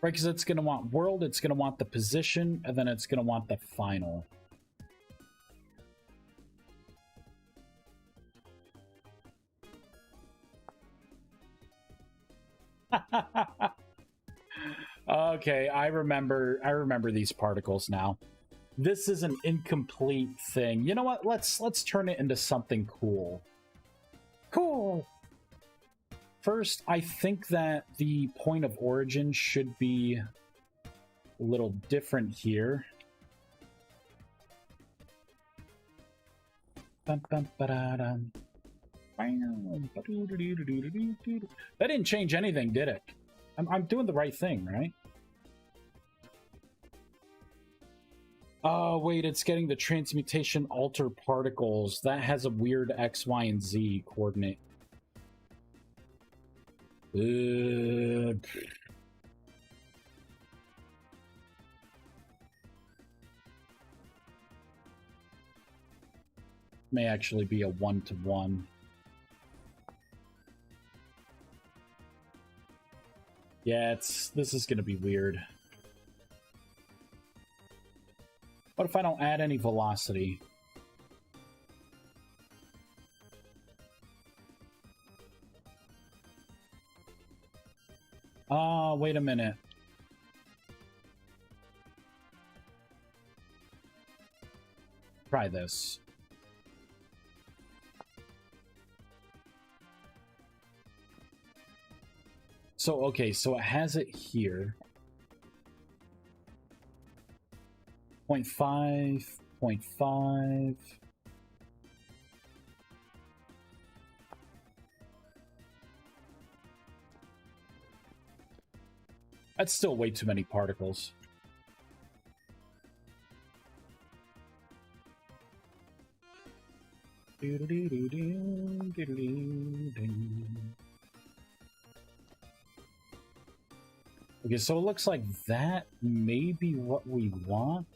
Right, because it's going to want world, it's going to want the position, and then it's going to want the final. Okay, I remember these particles now. This is an incomplete thing. You know what? Let's turn it into something cool. Cool. First, I think that the point of origin should be a little different here. That didn't change anything, did it? I'm doing the right thing, right? Oh, wait, it's getting the transmutation alter particles. That has a weird X, Y, and Z coordinate. May actually be a 1-to-1. Yeah, this is going to be weird. What if I don't add any velocity? Wait a minute. Try this. So, okay, so it has it here. 0.5, 0.5. That's still way too many particles. Okay, so it looks like that may be what we want.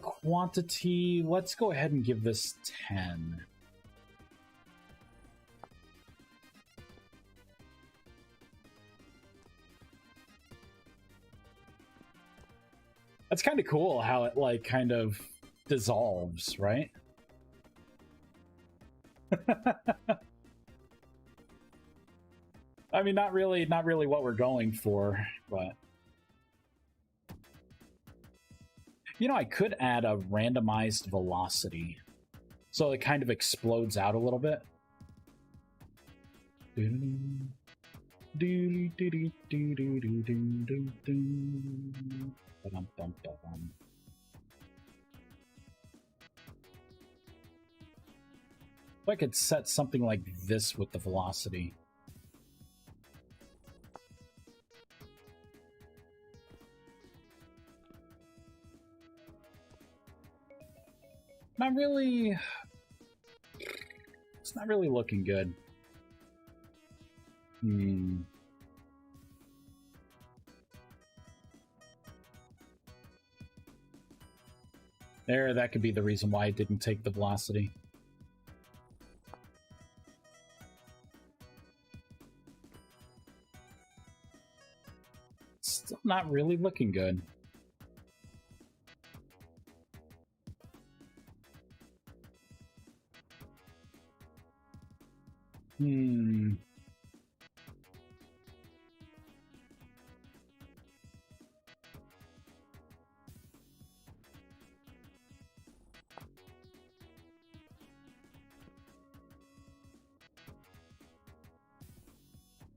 Quantity, let's go ahead and give this 10. That's kind of cool how it, like, kind of dissolves, right? I mean, not really what we're going for, but... You know, I could add a randomized velocity, so it kind of explodes out a little bit. If I could set something like this with the velocity. Not really... It's not really looking good. There, that could be the reason why it didn't take the velocity. Still not really looking good.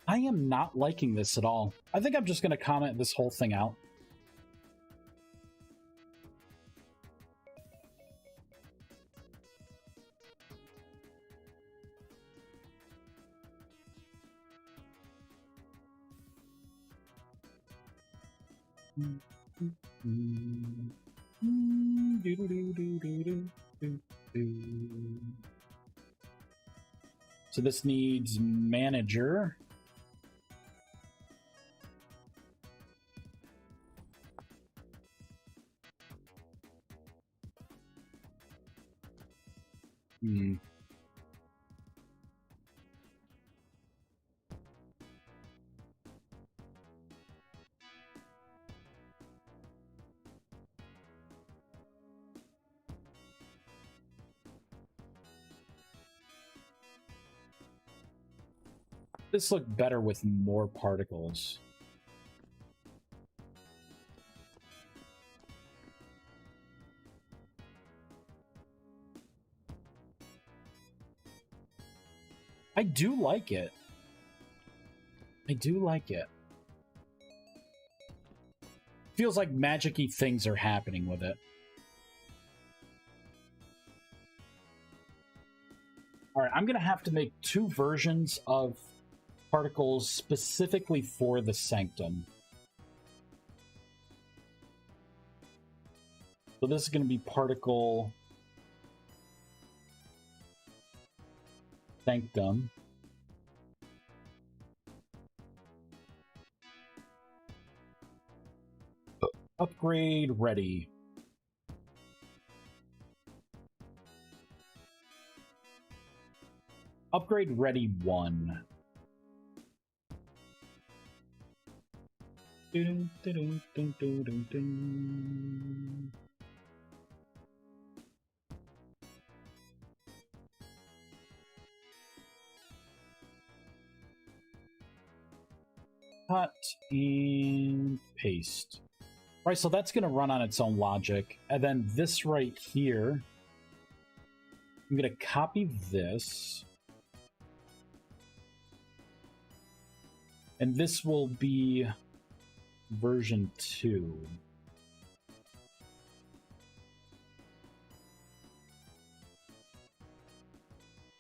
I am not liking this at all. I think I'm just going to comment this whole thing out. So this needs manager. This looked better with more particles. I do like it. I do like it. Feels like magic-y things are happening with it. Alright, I'm gonna have to make 2 versions of particles specifically for the sanctum. So this is going to be particle sanctum. Upgrade ready. Upgrade ready 1. Dun, dun, dun, dun, dun, dun. Cut and paste. All right, so that's going to run on its own logic. And then this right here, I'm going to copy this. And this will be version 2.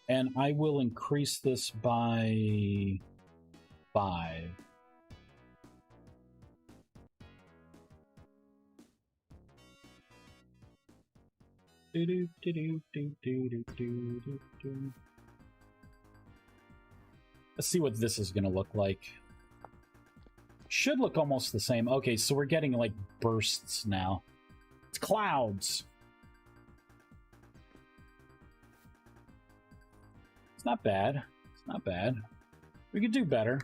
And I will increase this by 5. Let's see what this is going to look like. Should look almost the same. Okay, so we're getting like bursts now. It's clouds. It's not bad. It's not bad. We could do better.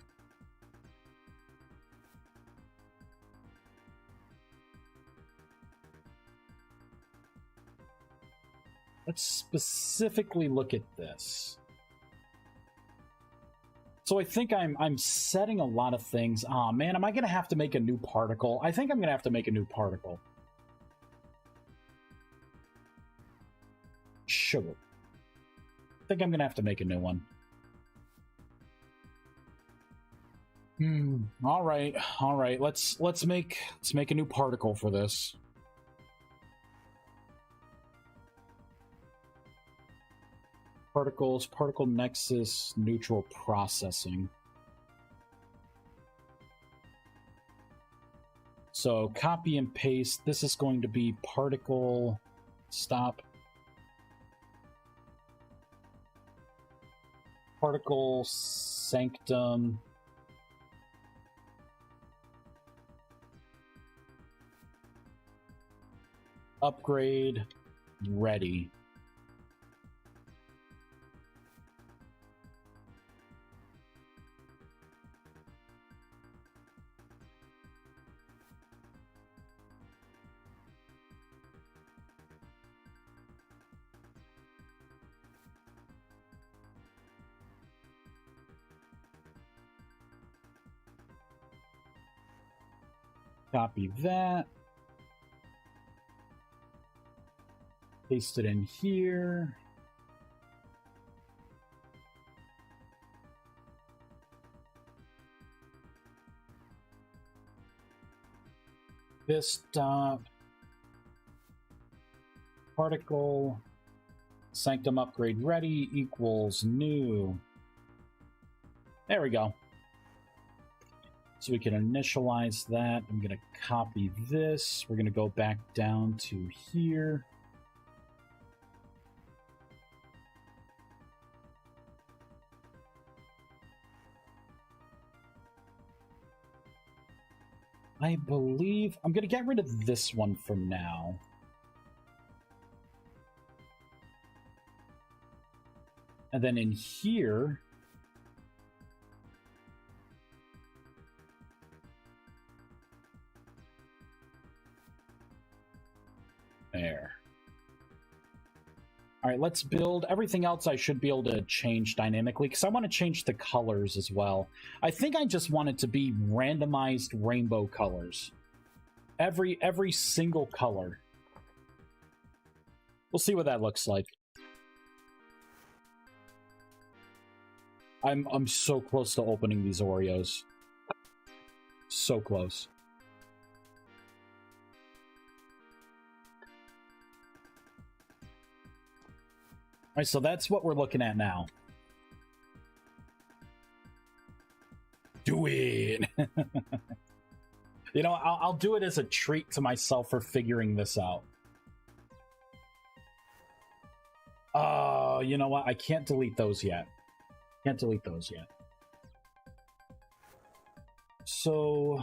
Let's specifically look at this. So I think I'm setting a lot of things. Aw, man, am I going to have to make a new particle? I think I'm going to have to make a new particle. Sure. I think I'm going to have to make a new one. All right. All right. Let's make a new particle for this. Particles, particle nexus, neutral processing. So copy and paste. This is going to be particle stop. Particle sanctum. Upgrade ready. Copy that. Paste it in here. This stop. Particle sanctum upgrade ready equals new. There we go. So we can initialize that. I'm going to copy this. We're going to go back down to here. I believe I'm going to get rid of this one for now. And then in here, there. All right, let's build. Everything else I should be able to change dynamically because I want to change the colors as well. I think I just want it to be randomized rainbow colors. Every single color. We'll see what that looks like. I'm so close to opening these Oreos. So close. All right, so that's what we're looking at now. Do it! You know, I'll do it as a treat to myself for figuring this out. Oh, you know what? I can't delete those yet. Can't delete those yet. So...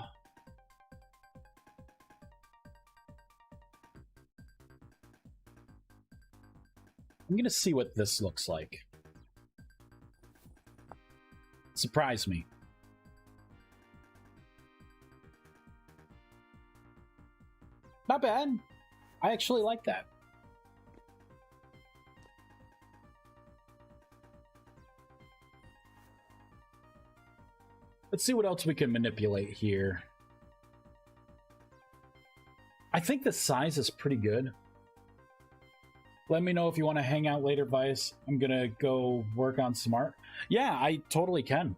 I'm gonna see what this looks like. Surprise me. Not bad. I actually like that. Let's see what else we can manipulate here. I think the size is pretty good. Let me know if you want to hang out later, Vice. I'm gonna go work on some art. Yeah, I totally can.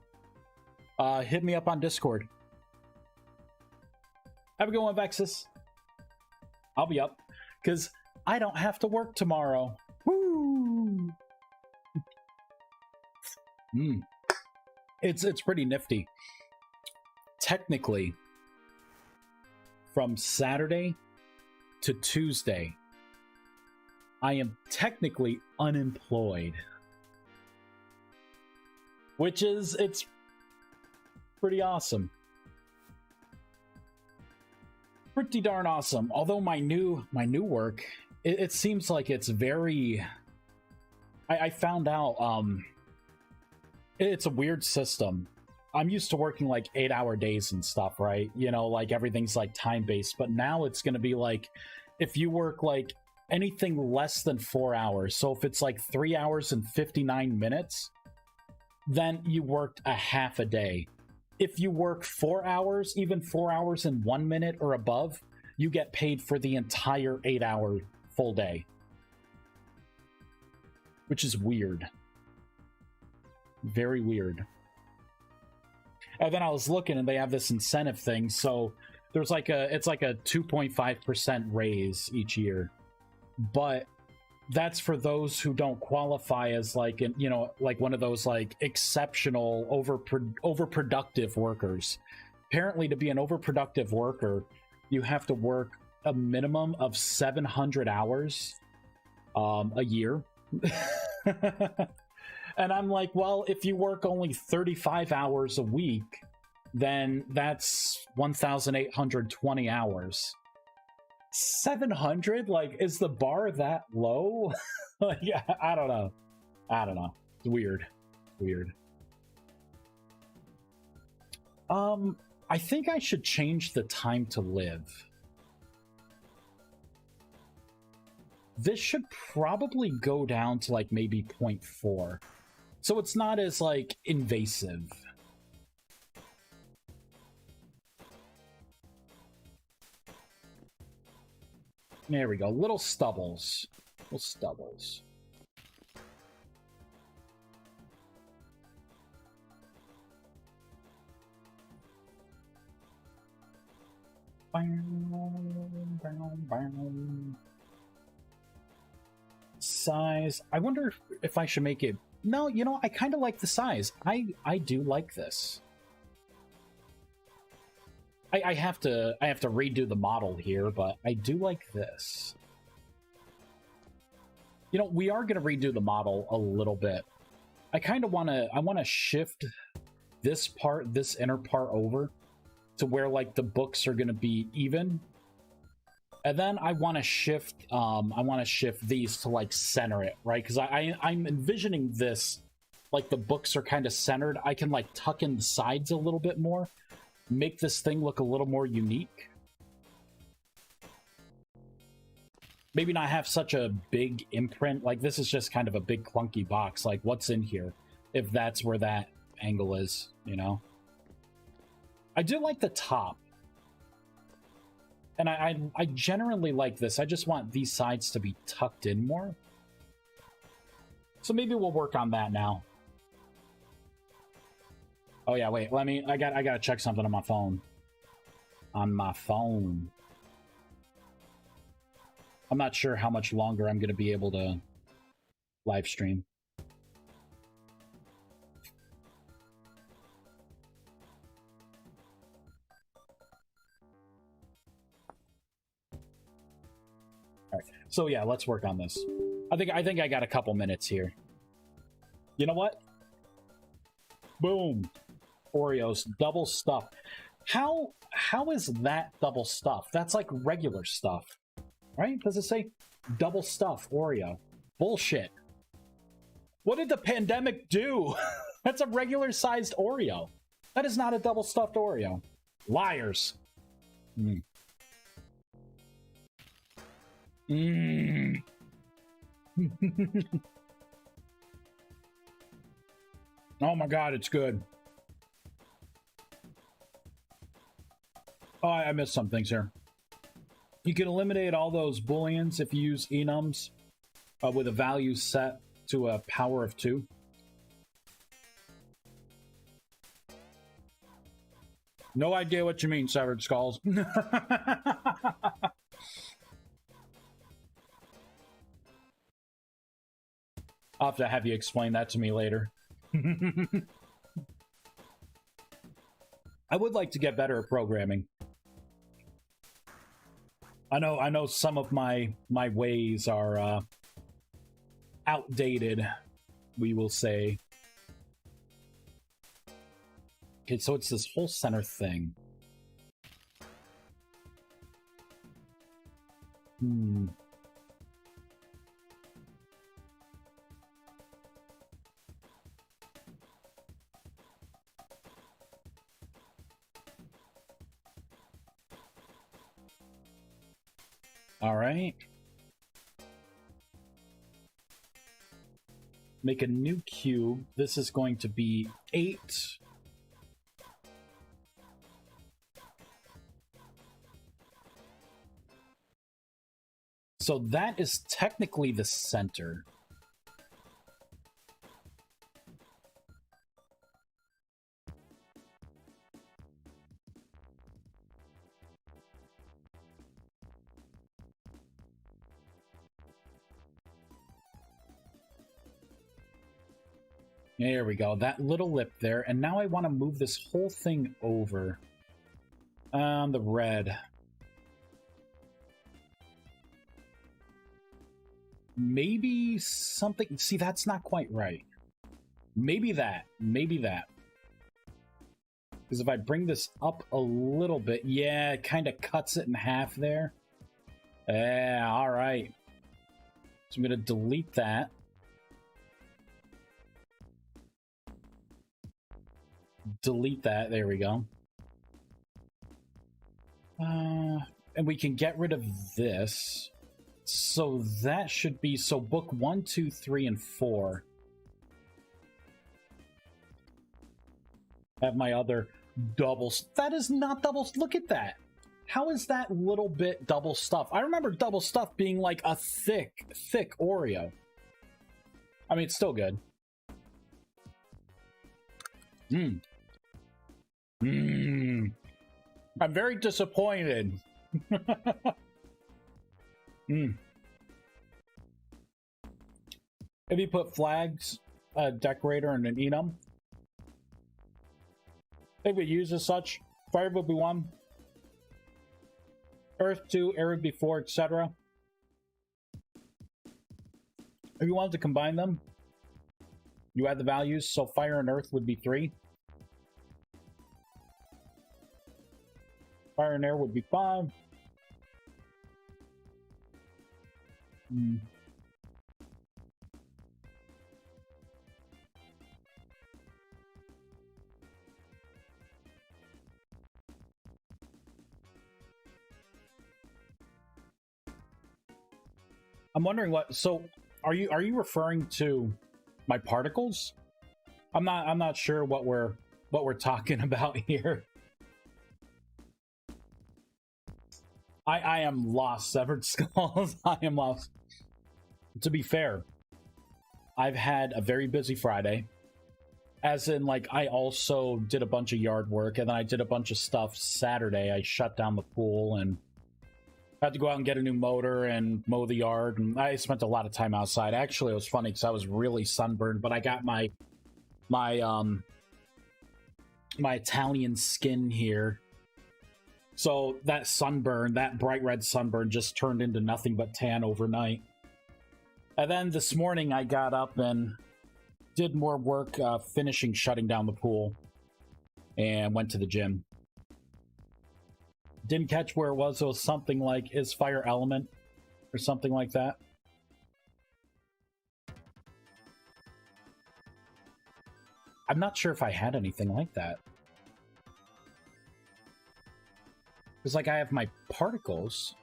Hit me up on Discord. Have a good one, Vexus. I'll be up, because I don't have to work tomorrow. Woo! It's pretty nifty. Technically, from Saturday to Tuesday, I am technically unemployed. Which is, it's pretty awesome. Pretty darn awesome. Although my new work, it seems like it's very... I found out, it's a weird system. I'm used to working like 8-hour days and stuff, right? You know, like everything's like time-based, but now it's gonna be like, if you work like anything less than 4 hours, so if it's like 3 hours and 59 minutes, then you worked a half a day. If you work 4 hours, even 4 hours and 1 minute or above, you get paid for the entire 8-hour full day. Which is weird. Very weird. And then I was looking and they have this incentive thing, so there's like it's like a 2.5% raise each year. But that's for those who don't qualify as like, you know, like one of those like exceptional overproductive workers. Apparently, to be an overproductive worker, you have to work a minimum of 700 hours a year. And I'm like, well, if you work only 35 hours a week, then that's 1,820 hours. 700? Like, is the bar that low? Like, yeah, I don't know. It's weird. I think I should change the time to live. This should probably go down to like maybe 0.4. So it's not as like invasive. There we go. Little stubbles. Size. I wonder if I should make it... No, you know, I kind of like the size. I do like this. I have to redo the model here, but I do like this. You know, we are going to redo the model a little bit. I kind of want to shift this inner part over to where like the books are going to be even. And then I want to shift these to like center it, right? Because I'm envisioning this, like the books are kind of centered. I can like tuck in the sides a little bit more, make this thing look a little more unique. Maybe not have such a big imprint. Like this is just kind of a big clunky box. Like what's in here? If that's where that angle is, you know? I do like the top. And I generally like this. I just want these sides to be tucked in more. So maybe we'll work on that now. Oh yeah, wait, I gotta check something on my phone. On my phone. I'm not sure how much longer I'm gonna be able to live stream. All right. So yeah, let's work on this. I think I got a couple minutes here. You know what? Boom. Oreos, double stuff. How is that double stuff? That's like regular stuff, right? Does it say double stuff Oreo? Bullshit. What did the pandemic do? That's a regular sized Oreo. That is not a double stuffed Oreo. Liars. Mm. Mm. Oh my god, it's good. Oh, I missed some things here. You can eliminate all those booleans if you use enums with a value set to a power of 2. No idea what you mean, Severed Skulls. I'll have to have you explain that to me later. I would like to get better at programming. I know some of my ways are outdated, we will say. Okay, so it's this whole center thing. All right. Make a new cube. This is going to be 8. So that is technically the center. There we go, that little lip there. And now I want to move this whole thing over. The red. Maybe something... See, that's not quite right. Maybe that. Maybe that. Because if I bring this up a little bit... Yeah, it kind of cuts it in half there. Yeah, alright. So I'm going to delete that. Delete that. There we go. And we can get rid of this. So that should be... So book 1, 2, 3, and 4. Have my other doubles. That is not double. Look at that. How is that little bit double stuff? I remember double stuff being like a thick Oreo. I mean, it's still good. I'm very disappointed. If you put flags, a decorator, and an enum, if it used as such, fire would be 1, earth 2, air would be 4, etc. If you wanted to combine them, you add the values, so fire and earth would be 3. Fire and air would be 5. I'm wondering what... So, are you referring to my particles? I'm not sure what we're talking about here. I am lost, Severed Skulls. I am lost. To be fair, I've had a very busy Friday. As in, like, I also did a bunch of yard work, and then I did a bunch of stuff Saturday. I shut down the pool and had to go out and get a new motor and mow the yard, and I spent a lot of time outside. Actually, it was funny because I was really sunburned, but I got my Italian skin here. So that sunburn, that bright red sunburn, just turned into nothing but tan overnight. And then this morning I got up and did more work finishing shutting down the pool and went to the gym. Didn't catch where it was. It was something like, is fire element or something like that. I'm not sure if I had anything like that. It's like I have my particles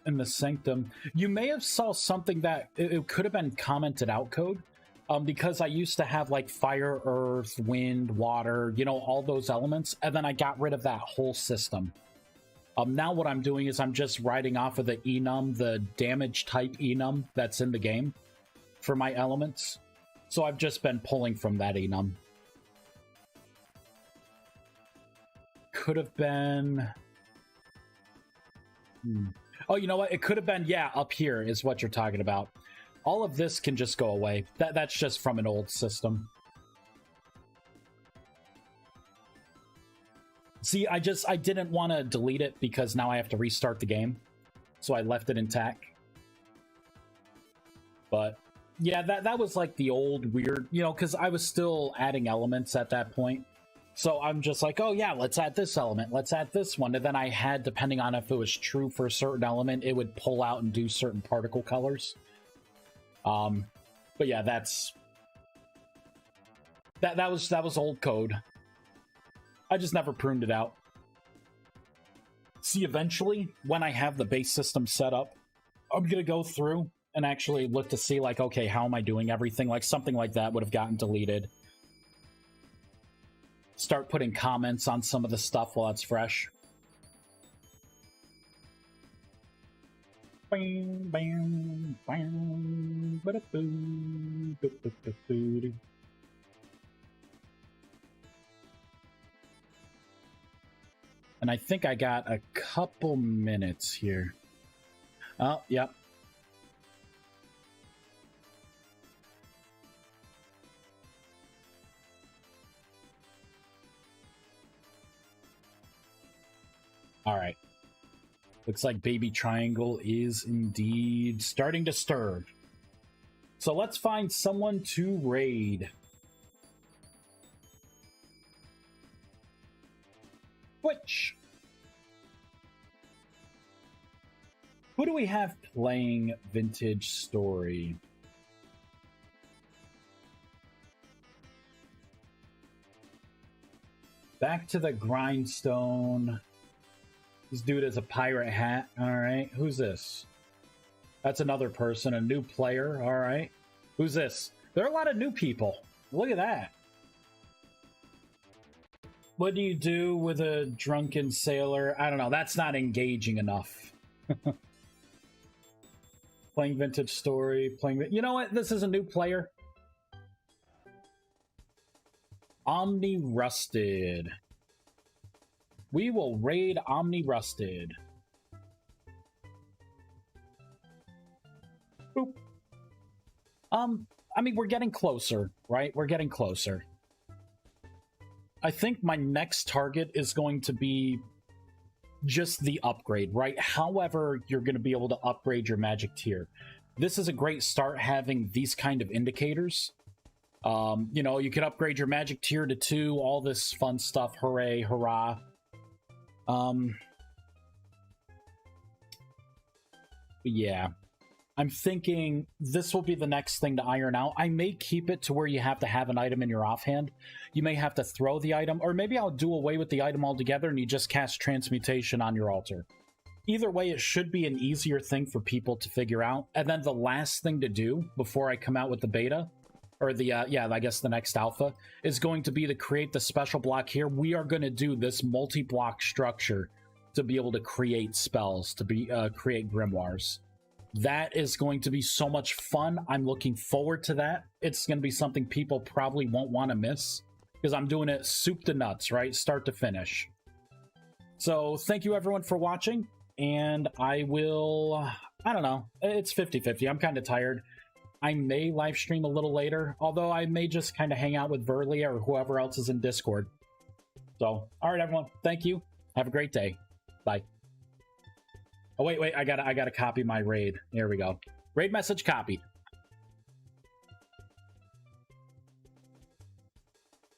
in the sanctum. You may have saw something that it could have been commented out code, because I used to have like fire, earth, wind, water, you know, all those elements, and then I got rid of that whole system. Now what I'm doing is I'm just writing off of the enum, the damage type enum that's in the game for my elements. So I've just been pulling from that enum. Could have been... Oh, you know what? It could have been, yeah, up here is what you're talking about. All of this can just go away. That's just from an old system. See, I didn't want to delete it because now I have to restart the game. So I left it intact. But yeah, that was like the old weird, you know, because I was still adding elements at that point. So I'm just like, oh yeah, let's add this element, let's add this one. And then I had, depending on if it was true for a certain element, it would pull out and do certain particle colors. But yeah, that was old code. I just never pruned it out. See, eventually, when I have the base system set up, I'm gonna go through and actually look to see, like, okay, how am I doing everything? Like, something like that would have gotten deleted. Start putting comments on some of the stuff while it's fresh. And I think I got a couple minutes here. Oh, yep. All right. Looks like Baby Triangle is indeed starting to stir. So let's find someone to raid. Twitch. Who do we have playing Vintage Story? Back to the grindstone. This dude has a pirate hat. All right. Who's this? That's another person, a new player. All right. Who's this? There are a lot of new people. Look at that. What do you do with a drunken sailor? I don't know. That's not engaging enough. Playing Vintage Story. You know what? This is a new player. Omni Rusted. We will raid Omni Rusted. Boop. I mean, we're getting closer, right? We're getting closer. I think my next target is going to be just the upgrade, right? However, you're going to be able to upgrade your magic tier. This is a great start, having these kind of indicators. You know, you can upgrade your magic tier to 2, all this fun stuff. Hooray, hurrah. Yeah. I'm thinking this will be the next thing to iron out. I may keep it to where you have to have an item in your offhand. You may have to throw the item, or maybe I'll do away with the item altogether and you just cast Transmutation on your altar. Either way, it should be an easier thing for people to figure out. And then the last thing to do before I come out with the beta, or the, yeah, I guess the next alpha, is going to be to create the special block here. We are going to do this multi-block structure to be able to create spells, to be create grimoires. That is going to be so much fun. I'm looking forward to that. It's going to be something people probably won't want to miss, because I'm doing it soup to nuts, right? Start to finish. So thank you everyone for watching, and I will, I don't know, it's 50-50. I'm kind of tired. I may live stream a little later, although I may just kind of hang out with Verlia or whoever else is in Discord. So, all right, everyone. Thank you. Have a great day. Bye. Oh, wait. I gotta copy my raid. There we go. Raid message copied.